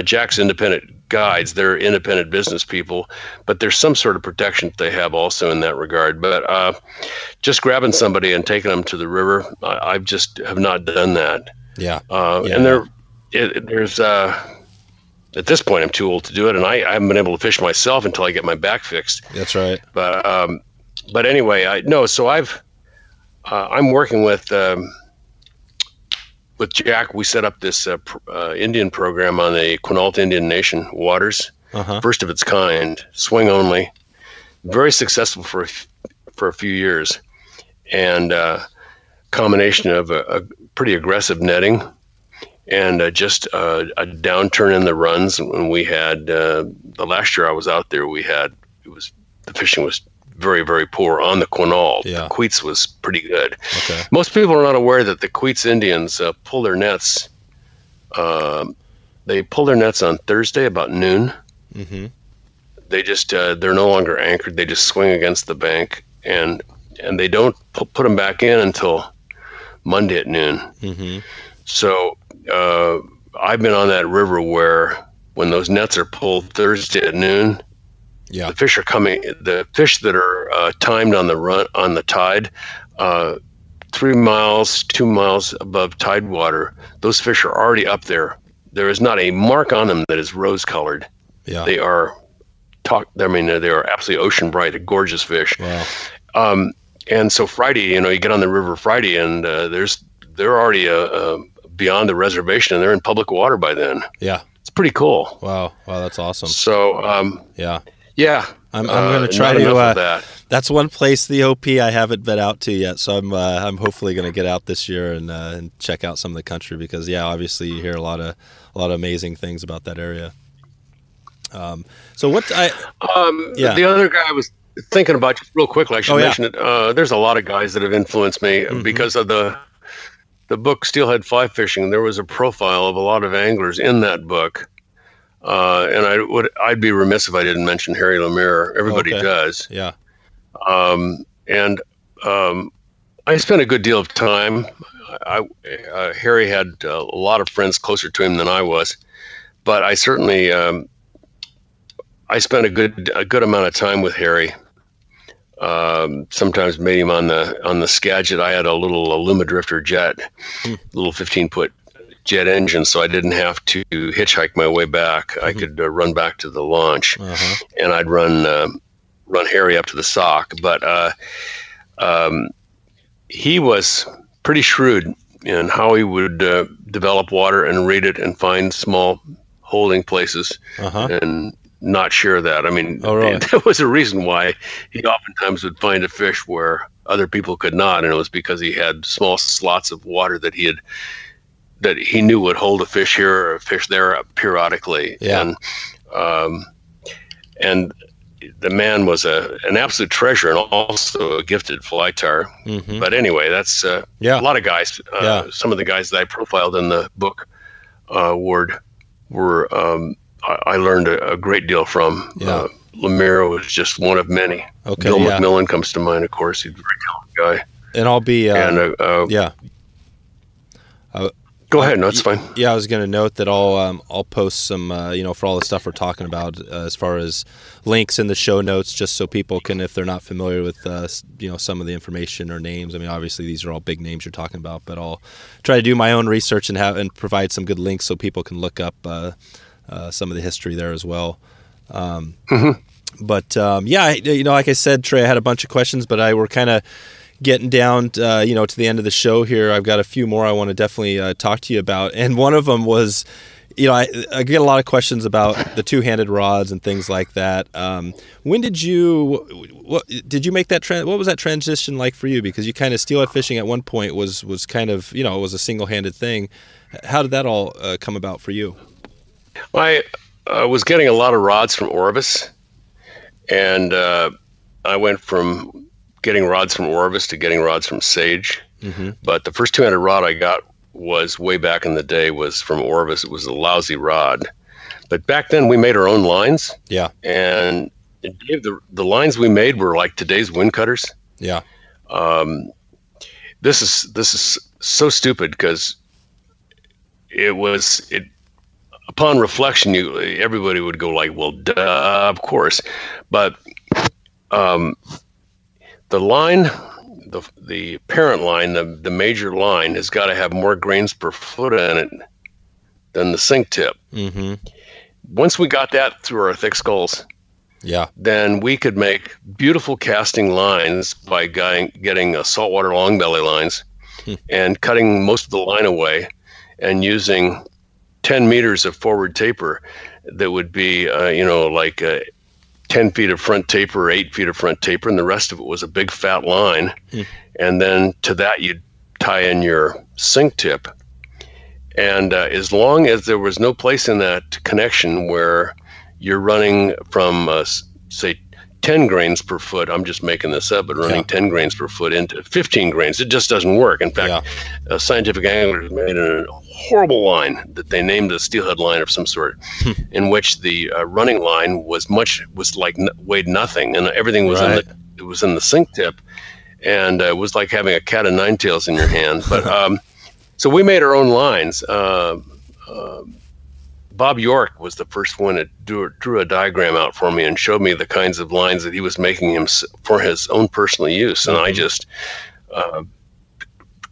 Jack's independent guides, they're independent business people, but there's some sort of protection that they have also in that regard. But just grabbing somebody and taking them to the river, I just have not done that. Yeah. And there's at this point I'm too old to do it, and I haven't been able to fish myself until I get my back fixed. That's right. But anyway, so I'm working with Jack. We set up this Indian program on the Quinault Indian Nation waters, first of its kind, swing only, very successful for a few years, and combination of a pretty aggressive netting and just a downturn in the runs. When we had the last year I was out there, the fishing was very, very poor on the Quinault. Yeah. The Queets was pretty good. Okay. Most people are not aware that the Queets Indians pull their nets. They pull their nets on Thursday about noon. Mm-hmm. They just they're no longer anchored. They just swing against the bank, and they don't put them back in until Monday at noon. Mm-hmm. So I've been on that river where when those nets are pulled Thursday at noon, yeah, the fish are coming. The fish that are timed on the tide, 3 miles, 2 miles above tide water, those fish are already up there. There is not a mark on them that is rose colored. Yeah, they are they are absolutely ocean bright, gorgeous fish. Wow. And so Friday, you get on the river Friday, and they're already beyond the reservation, and they're in public water by then. Yeah, it's pretty cool. Wow, that's awesome. So yeah, I'm going to try to. That's one place, the OP, I haven't been out to yet, so I'm hopefully going to get out this year and check out some of the country because obviously you hear a lot of amazing things about that area. So what the other guy I was thinking about just real quickly, I should mention it. There's a lot of guys that have influenced me because of the book Steelhead Fly Fishing. There was a profile of a lot of anglers in that book. And I'd be remiss if I didn't mention Harry Lemire. Everybody does. Yeah. I spent a good deal of time. Harry had a lot of friends closer to him than I was, but I certainly I spent a good amount of time with Harry. Sometimes made him on the Skagit. I had a little Aluma-Drifter jet, little 15-foot jet engine, so I didn't have to hitchhike my way back. I could run back to the launch, and I'd run Harry up to the sock. But he was pretty shrewd in how he would develop water and read it and find small holding places and not share that. I mean, there was a reason why he oftentimes would find a fish where other people could not, and it was because he had small slots of water that he knew would hold a fish here or a fish there periodically. Yeah. And the man was an absolute treasure and also a gifted fly tar. But anyway, that's a lot of guys. Some of the guys that I profiled in the book were I learned a great deal from. Lemire was just one of many. Bill McMillan comes to mind, of course. He's a very talented guy. And I'll be go ahead. No, it's fine. Yeah, I was going to note that I'll post some, for all the stuff we're talking about as far as links in the show notes, just so people can, if they're not familiar with, some of the information or names. I mean, obviously these are all big names you're talking about, but I'll try to do my own research and provide some good links so people can look up some of the history there as well. But yeah, like I said, Trey, I had a bunch of questions, but we're kind of getting down, to the end of the show here. I've got a few more I want to definitely talk to you about, and one of them was, I get a lot of questions about the two-handed rods and things like that. When did you make that what was that transition like for you? Because you kind of steelhead fishing at one point was kind of, it was a single-handed thing. How did that all come about for you? I was getting a lot of rods from Orvis, and I went from getting rods from Orvis to getting rods from Sage. Mm-hmm. But the first two-handed rod I got was way back in the day was from Orvis. It was a lousy rod. But back then we made our own lines. Yeah. And the lines we made were like today's wind cutters. Yeah. This is so stupid because upon reflection, everybody would go like, well, duh, of course. But the line, the parent line, the major line has got to have more grains per foot in it than the sink tip. Mm-hmm. Once we got that through our thick skulls, then we could make beautiful casting lines by getting saltwater long belly lines and cutting most of the line away and using 10 meters of forward taper that would be, 10 feet of front taper, 8 feet of front taper, and the rest of it was a big fat line. And then to that, you'd tie in your sink tip. And as long as there was no place in that connection where you're running from, say, 10 grains per foot, I'm just making this up, but running 10 grains per foot into 15 grains, it just doesn't work. In fact, scientific anglers made a horrible line that they named a steelhead line of some sort, in which the running line weighed nothing, and everything was in the sink tip, and it was like having a cat of nine tails in your hand. But so we made our own lines. Bob York was the first one that drew a diagram out for me and showed me the kinds of lines that he was making him for his own personal use. And I just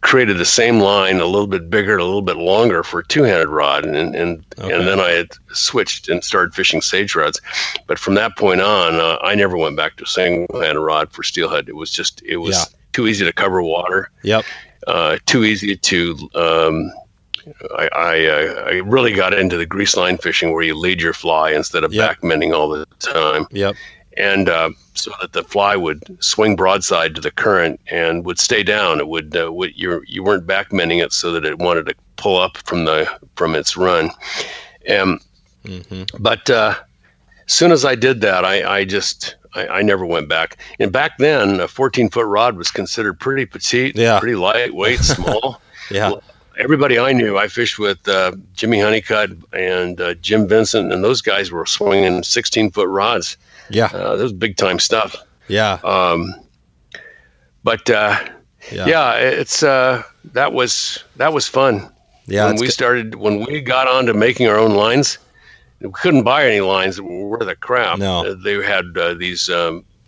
created the same line, a little bit bigger, a little bit longer for a two-handed rod. And then I had switched and started fishing sage rods. But from that point on, I never went back to a single-handed rod for steelhead. It was too easy to cover water. Yep. Too easy to... I really got into the grease line fishing where you lead your fly instead of back mending all the time. Yep. And so that the fly would swing broadside to the current and would stay down. It would you weren't back mending it so that it wanted to pull up from its run. But as soon as I did that, I never went back. And back then, a 14-foot rod was considered pretty petite, pretty lightweight, small. Everybody I knew, I fished with Jimmy Honeycutt and Jim Vincent, and those guys were swinging 16-foot rods. Yeah, that was big time stuff. Yeah. It's that was fun. Yeah. When we got on to making our own lines, we couldn't buy any lines that were worth a crap. No. They had these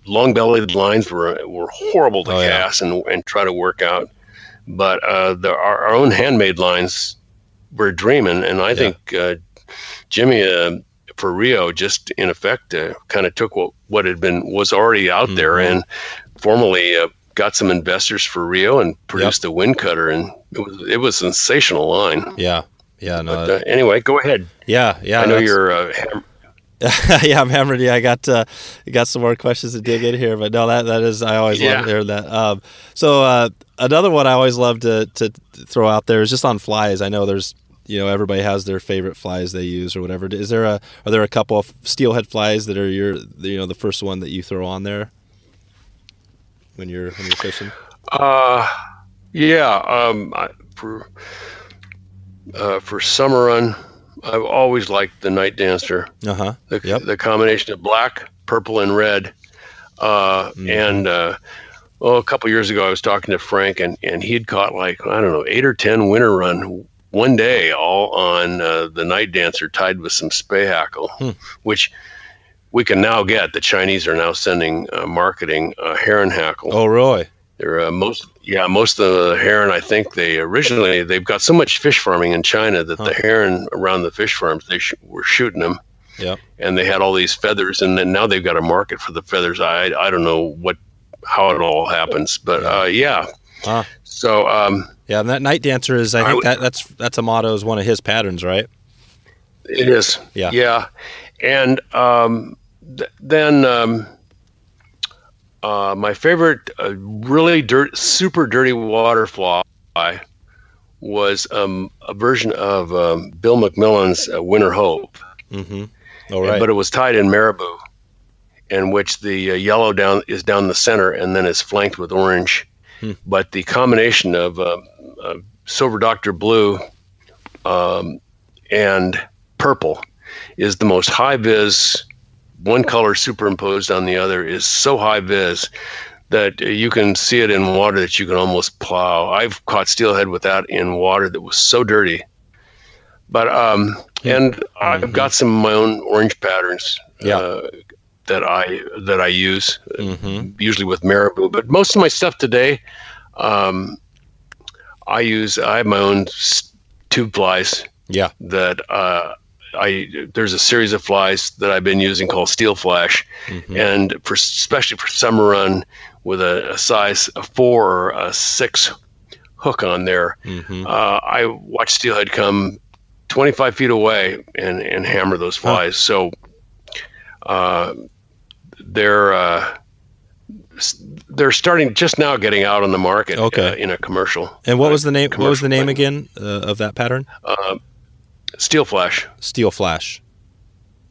long-bellied lines were horrible to cast and try to work out. But our own handmade lines were a dream, and I think Jimmy for Rio just in effect kind of took what was already out there and formally got some investors for Rio and produced the wind cutter, and it was a sensational line. Yeah, no. But, anyway, go ahead. Yeah. I know you're. Yeah, I'm hammered. Yeah, I got some more questions to dig in here, but no, that is I always love to hear that. So another one I always love to throw out there is just on flies. I know there's everybody has their favorite flies they use or whatever. Are there a couple of steelhead flies that are the first one that you throw on there when you're fishing? For summer run, I've always liked the Night Dancer. The combination of black, purple, and red. And a couple years ago, I was talking to Frank, and he'd caught 8 or 10 winter run one day, all on the Night Dancer tied with some spay hackle, which we can now get. The Chinese are now sending marketing heron hackle. Oh, really? They're most of the heron, I think they've got so much fish farming in China that the heron around the fish farms, were shooting them. Yep. And they had all these feathers, and then now they've got a market for the feathers. I don't know how it all happens, but yeah. So yeah, and that Night Dancer is, I think that's a motto, is one of his patterns, right? It is. Yeah. And then my favorite really super dirty water fly was a version of Bill McMillan's Winter Hope. Mm-hmm. All right. But it was tied in marabou, in which the yellow is down the center and then is flanked with orange. But the combination of Silver Doctor Blue and purple is the most high vis. One color superimposed on the other is so high vis that you can see it in water that you can almost plow. I've caught steelhead with that in water that was so dirty. But and I've got some of my own orange patterns that I use, usually with marabou. But most of my stuff today, I have my own tube flies. Yeah. That there's a series of flies that I've been using called Steel Flash, and especially for summer run with a size 4 or a 6 hook on there. I watch steelhead come 25 feet away and hammer those flies. So they're starting just now getting out on the market in a commercial. And what was the name? What was the name again of that pattern? Steel Flash. Steel Flash.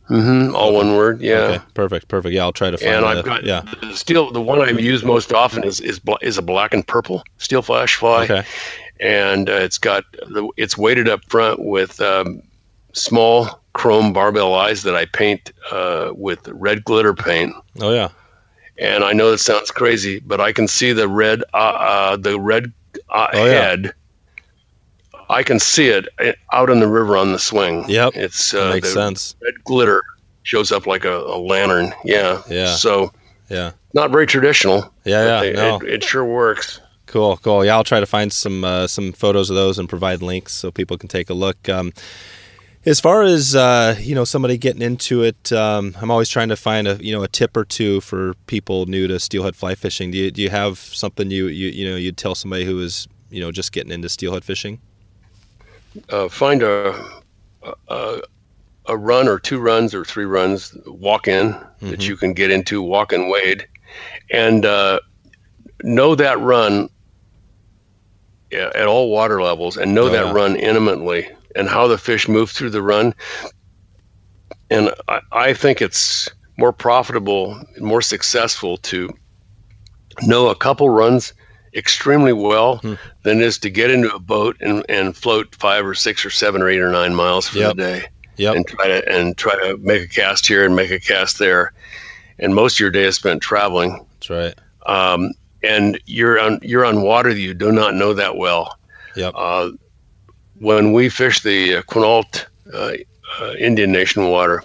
All one word. Yeah. Okay. Perfect. Yeah, I'll try to find. And I've got the one I use most often is a black and purple Steel Flash fly. Okay. And it's weighted up front with small chrome barbell eyes that I paint with red glitter paint. Oh yeah. And I know that sounds crazy, but I can see the red head. I can see it out in the river on the swing. Yep. It's makes sense. Red glitter shows up like a lantern. Yeah. Yeah. So not very traditional. Yeah. It sure works. Cool. Yeah, I'll try to find some photos of those and provide links so people can take a look. As far as somebody getting into it, I'm always trying to find a tip or two for people new to steelhead fly fishing. Do you have something you'd tell somebody who is just getting into steelhead fishing? Find a run or 2 runs or 3 runs, walk in that you can get into, walk and wade, and know that run at all water levels, and know that run intimately and how the fish move through the run. And I think it's more profitable, more successful to know a couple runs extremely well than it is to get into a boat and float 5 or 6 or 7 or 8 or 9 miles for the day. Yep. And try to make a cast here and make a cast there. And most of your day is spent traveling. That's right. And you're on water that you do not know that well. Yep. When we fished the Quinault Indian Nation water,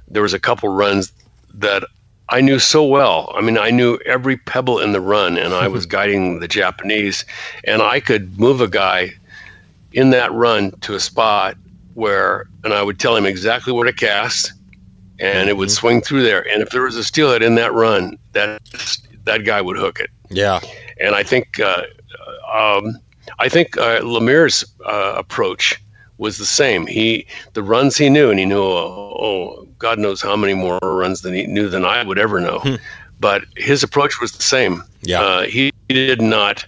there was a couple runs that I knew so well. I mean, I knew every pebble in the run, and I was guiding the Japanese, and I could move a guy in that run to a spot and I would tell him exactly where to cast, and it would swing through there. And if there was a steelhead in that run, that guy would hook it. Yeah. And I think Lemir's approach was the same. The runs he knew, and he knew, God knows how many more runs than he knew than I would ever know. But his approach was the same. Yeah. He did not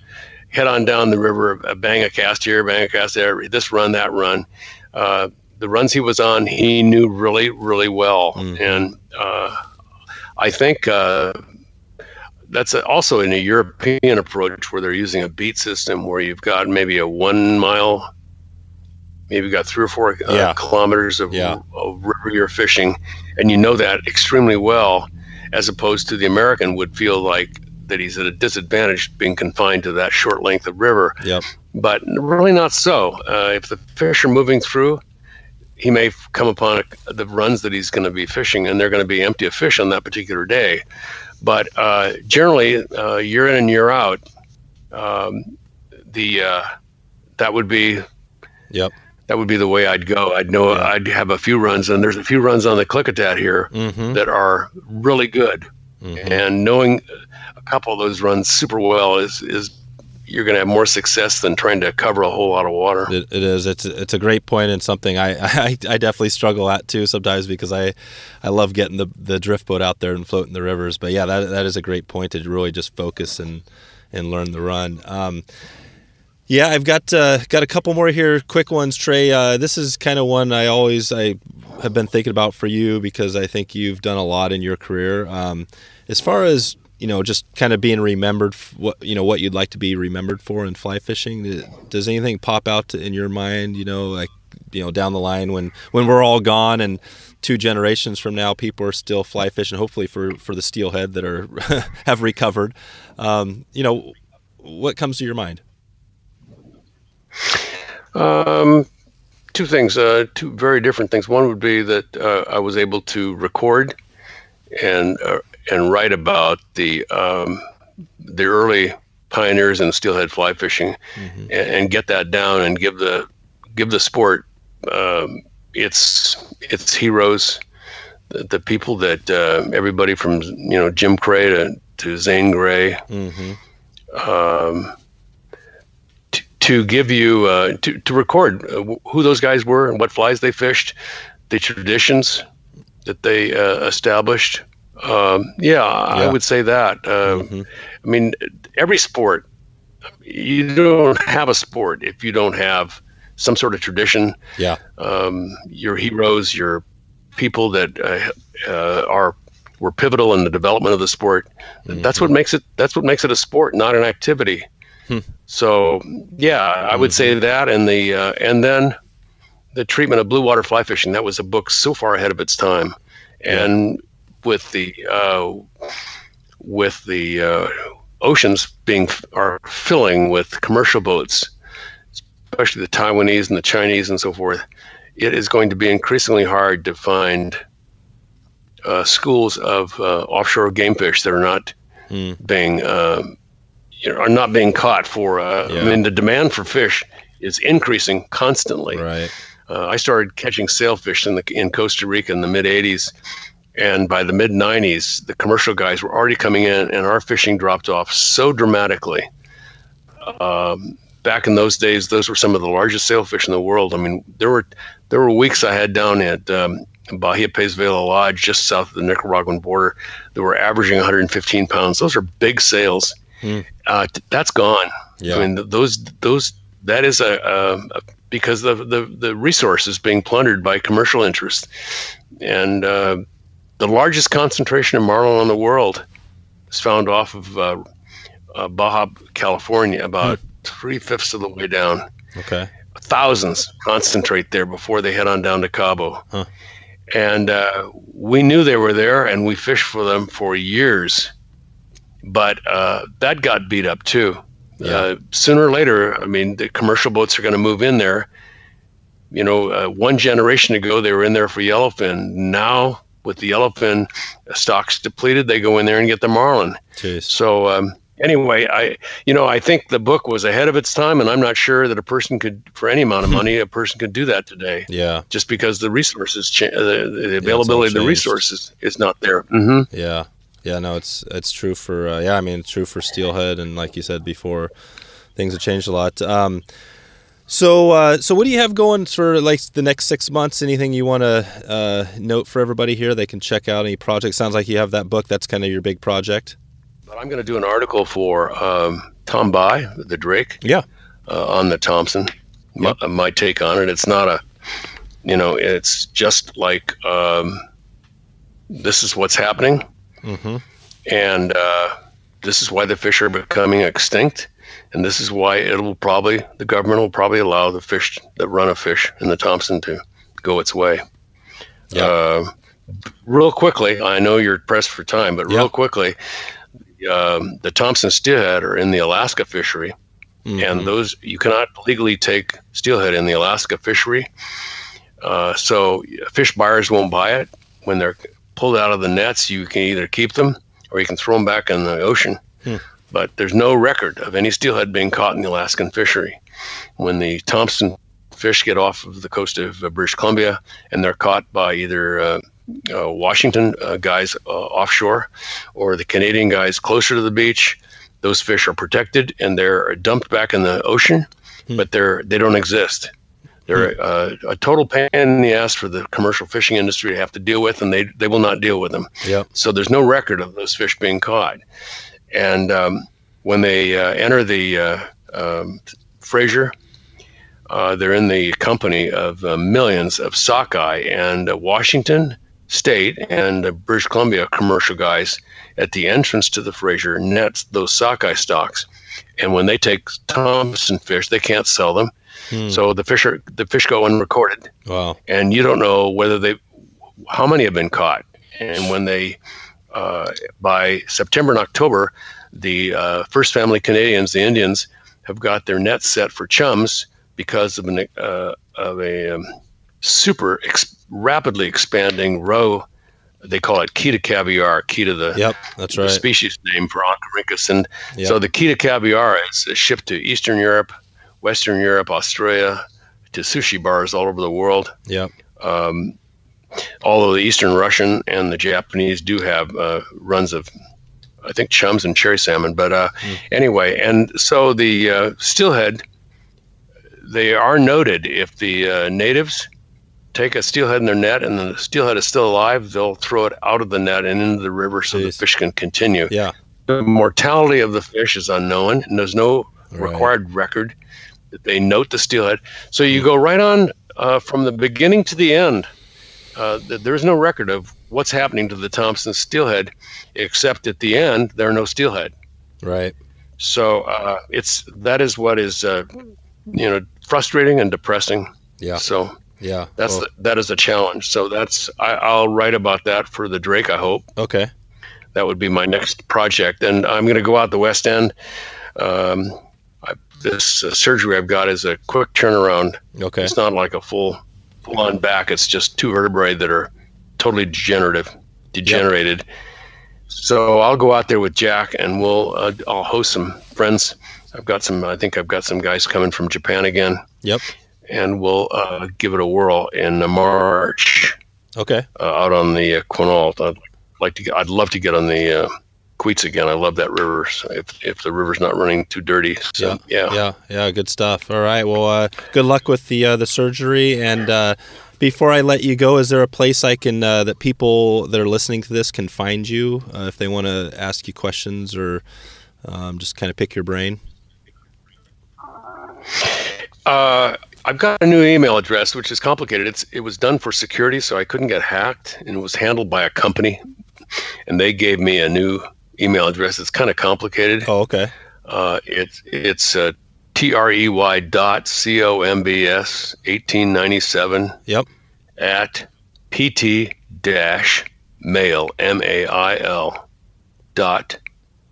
head on down the river, bang a cast here, bang a cast there, this run, that run. The runs he was on, he knew really, really well. And I think that's also in a European approach where they're using a beat system where you've got maybe a 1 mile, maybe got 3 or 4 kilometers of river you're fishing, and you know that extremely well, as opposed to the American would feel like that he's at a disadvantage being confined to that short length of river. Yep. But really not so. If the fish are moving through, he may come upon the runs that he's going to be fishing, and they're going to be empty of fish on that particular day. But generally, year in and year out, that would be that would be the way I'd go. I'd know I'd have a few runs, and there's a few runs on the Klickitat here that are really good. And knowing a couple of those runs super well is you're going to have more success than trying to cover a whole lot of water. It is. It's a great point, and something I definitely struggle at too sometimes, because I love getting the drift boat out there and floating the rivers. But yeah, that is a great point to really just focus and learn the run. Yeah, I've got a couple more here, quick ones, Trey. This is kind of one I have been thinking about for you, because I think you've done a lot in your career. As far as, just kind of being remembered, what you'd like to be remembered for in fly fishing. Does anything pop out in your mind, down the line when we're all gone and 2 generations from now, people are still fly fishing, hopefully for the steelhead that are have recovered. What comes to your mind? 2 things, 2 very different things. One would be that I was able to record and write about the early pioneers in steelhead fly fishing, and get that down and give the sport its heroes, the people that everybody from Jim Cray to Zane Grey. To give you to record who those guys were and what flies they fished, the traditions that they established. I would say that. I mean, every sport, you don't have a sport if you don't have some sort of tradition. Yeah. Your heroes, your people that were pivotal in the development of the sport. That's what makes it a sport, not an activity. So I would say that, and then the treatment of blue water fly fishing. That was a book so far ahead of its time, and with the oceans are filling with commercial boats, especially the Taiwanese and the Chinese and so forth, it is going to be increasingly hard to find schools of offshore game fish that are not being caught for. I mean, the demand for fish is increasing constantly. Right. I started catching sailfish in Costa Rica in the mid '80s, and by the mid '90s, the commercial guys were already coming in, and our fishing dropped off so dramatically. Back in those days, those were some of the largest sailfish in the world. I mean, there were weeks I had down at Bahia Pez Vela Lodge, just south of the Nicaraguan border, that were averaging 115 pounds. Those are big sails. That's gone. Yeah. I mean, that is because the resource is being plundered by commercial interest, and the largest concentration of marlin in the world is found off of Baja, California, about 3/5 of the way down. Okay. Thousands concentrate there before they head on down to Cabo. Huh. And we knew they were there, and we fished for them for years. But that got beat up too. Yeah. Sooner or later, I mean, the commercial boats are going to move in there. One generation ago, they were in there for yellowfin. Now, with the yellowfin stocks depleted, they go in there and get the marlin. Jeez. So anyway, I think the book was ahead of its time, and I'm not sure that a person could, for any amount of money, a person could do that today. Yeah. Just because the resources, the availability of the resources is not there. Mm-hmm. Yeah. Yeah, no, it's true for it's true for steelhead, and like you said before, things have changed a lot. So what do you have going for like the next 6 months? Anything you want to note for everybody here? They can check out any projects. Sounds like you have that book. That's kind of your big project. But I'm going to do an article for Tom By, the Drake. Yeah. On the Thompson. Yep. My take on it. It's not it's just like this is what's happening. Mm-hmm. And this is why the fish are becoming extinct, and this is why the government will probably allow the run of fish in the Thompson to go its way. Yeah. Real quickly, I know you're pressed for time, but real quickly, the Thompson steelhead are in the Alaska fishery, and those you cannot legally take steelhead in the Alaska fishery. So fish buyers won't buy it when they're pulled out of the nets. You can either keep them or you can throw them back in the ocean. But there's no record of any steelhead being caught in the Alaskan fishery. When the Thompson fish get off of the coast of British Columbia, and they're caught by either Washington guys offshore or the Canadian guys closer to the beach. Those fish are protected and they're dumped back in the ocean, but they don't exist. They're a total pain in the ass for the commercial fishing industry to have to deal with, and they will not deal with them. Yep. So there's no record of those fish being caught. And when they enter the Fraser, they're in the company of millions of sockeye, and Washington State and British Columbia commercial guys at the entrance to the Fraser nets those sockeye stocks. And when they take Thompson fish, they can't sell them. So the fish go unrecorded. Wow. And you don't know how many have been caught. And when they, by September and October, the First Family Canadians, the Indians, have got their nets set for chums because of a super rapidly expanding roe. They call it Keta caviar, that's right, the species name for Oncorhynchus. And so the Keta caviar is shipped to Eastern Europe, Western Europe, Australia, to sushi bars all over the world. Yep. Although the Eastern Russian and the Japanese do have runs of, I think, chums and cherry salmon. But anyway, and so the steelhead, they are noted. If the natives take a steelhead in their net and the steelhead is still alive, they'll throw it out of the net and into the river so the fish can continue. Yeah. The mortality of the fish is unknown, and there's no required record that they note the steelhead. So you go right on from the beginning to the end. There's no record of what's happening to the Thompson steelhead, except at the end there are no steelhead. Right. So that is what is frustrating and depressing. Yeah. So yeah, that is a challenge. So I'll write about that for the Drake, I hope. Okay. That would be my next project, and I'm going to go out the West End. This surgery I've got is a quick turnaround. Okay. It's not like a full on back. It's just two vertebrae that are totally degenerated. Yep. So I'll go out there with Jack, and I'll host some friends. I think I've got some guys coming from Japan again. Yep. And we'll give it a whirl in March. Okay. Out on the Quinault. I'd love to get on the Queets again. I love that river. So if the river's not running too dirty. So, yeah. Good stuff. All right. Well, good luck with the surgery. And before I let you go, is there a place I can that people that are listening to this can find you if they want to ask you questions or just kind of pick your brain? I've got a new email address, which is complicated. It was done for security, so I couldn't get hacked, and it was handled by a company, and they gave me a new email address. It's kind of complicated. Oh, okay. It's TREY.COMBS1897. Yep. At pt-mail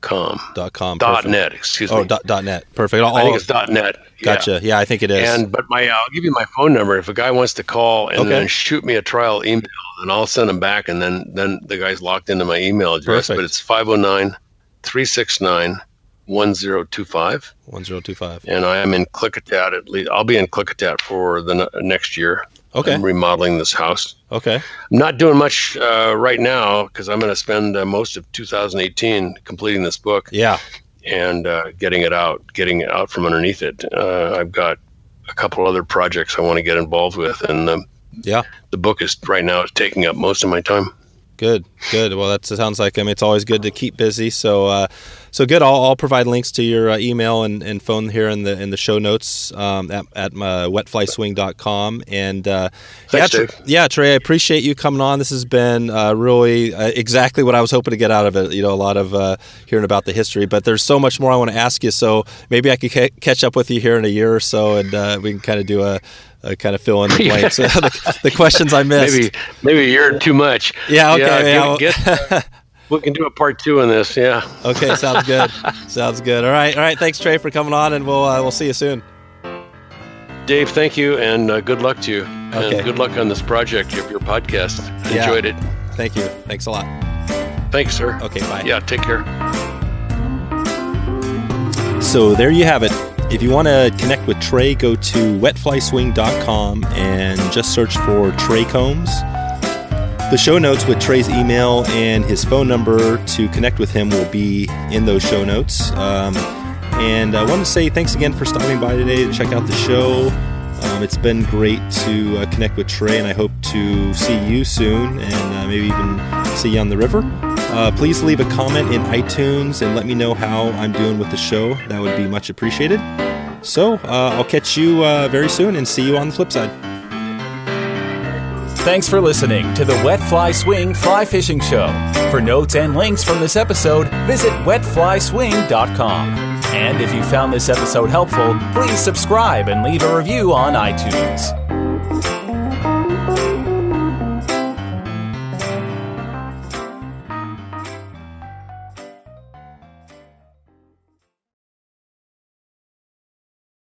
.com. .net, excuse me. Oh, .net. Perfect. I think it's .net. Gotcha. Yeah, I think it is. But I'll give you my phone number. If a guy wants to call and then shoot me a trial email, then I'll send him back, and then the guy's locked into my email address. Perfect. But it's 509-369-1025. 1025. And I am in Klickitat at least. I'll be in Klickitat for the next year. Okay. I'm remodeling this house. Okay. I'm not doing much right now because I'm going to spend most of 2018 completing this book. Yeah. And getting it out from underneath it. I've got a couple other projects I want to get involved with, and the book is right now taking up most of my time. Good. Well, that sounds like it's always good to keep busy. So good. I'll provide links to your email and phone here in the show notes at my wetflyswing.com. And thanks, Dave. Trey, I appreciate you coming on. This has been really exactly what I was hoping to get out of it. A lot of hearing about the history, but there's so much more I want to ask you. So maybe I could catch up with you here in a year or so, and we can kind of do a kind of fill in the blanks. the questions I missed. Maybe you're too much. Yeah. Okay. We can do a part 2 on this. Yeah. Okay. Sounds good. All right. Thanks, Trey, for coming on, and we'll see you soon. Dave, thank you, and good luck to you. Okay. And good luck on this project of your podcast. Enjoyed it. Thank you. Thanks a lot. Thanks, sir. Okay. Bye. Yeah. Take care. So there you have it. If you want to connect with Trey, go to wetflyswing.com and just search for Trey Combs. The show notes with Trey's email and his phone number to connect with him will be in those show notes. And I want to say thanks again for stopping by today to check out the show. It's been great to connect with Trey, and I hope to see you soon and maybe even see you on the river. Please leave a comment in iTunes and let me know how I'm doing with the show. That would be much appreciated. So I'll catch you very soon and see you on the flip side. Thanks for listening to the Wet Fly Swing Fly Fishing Show. For notes and links from this episode, visit wetflyswing.com. And if you found this episode helpful, please subscribe and leave a review on iTunes.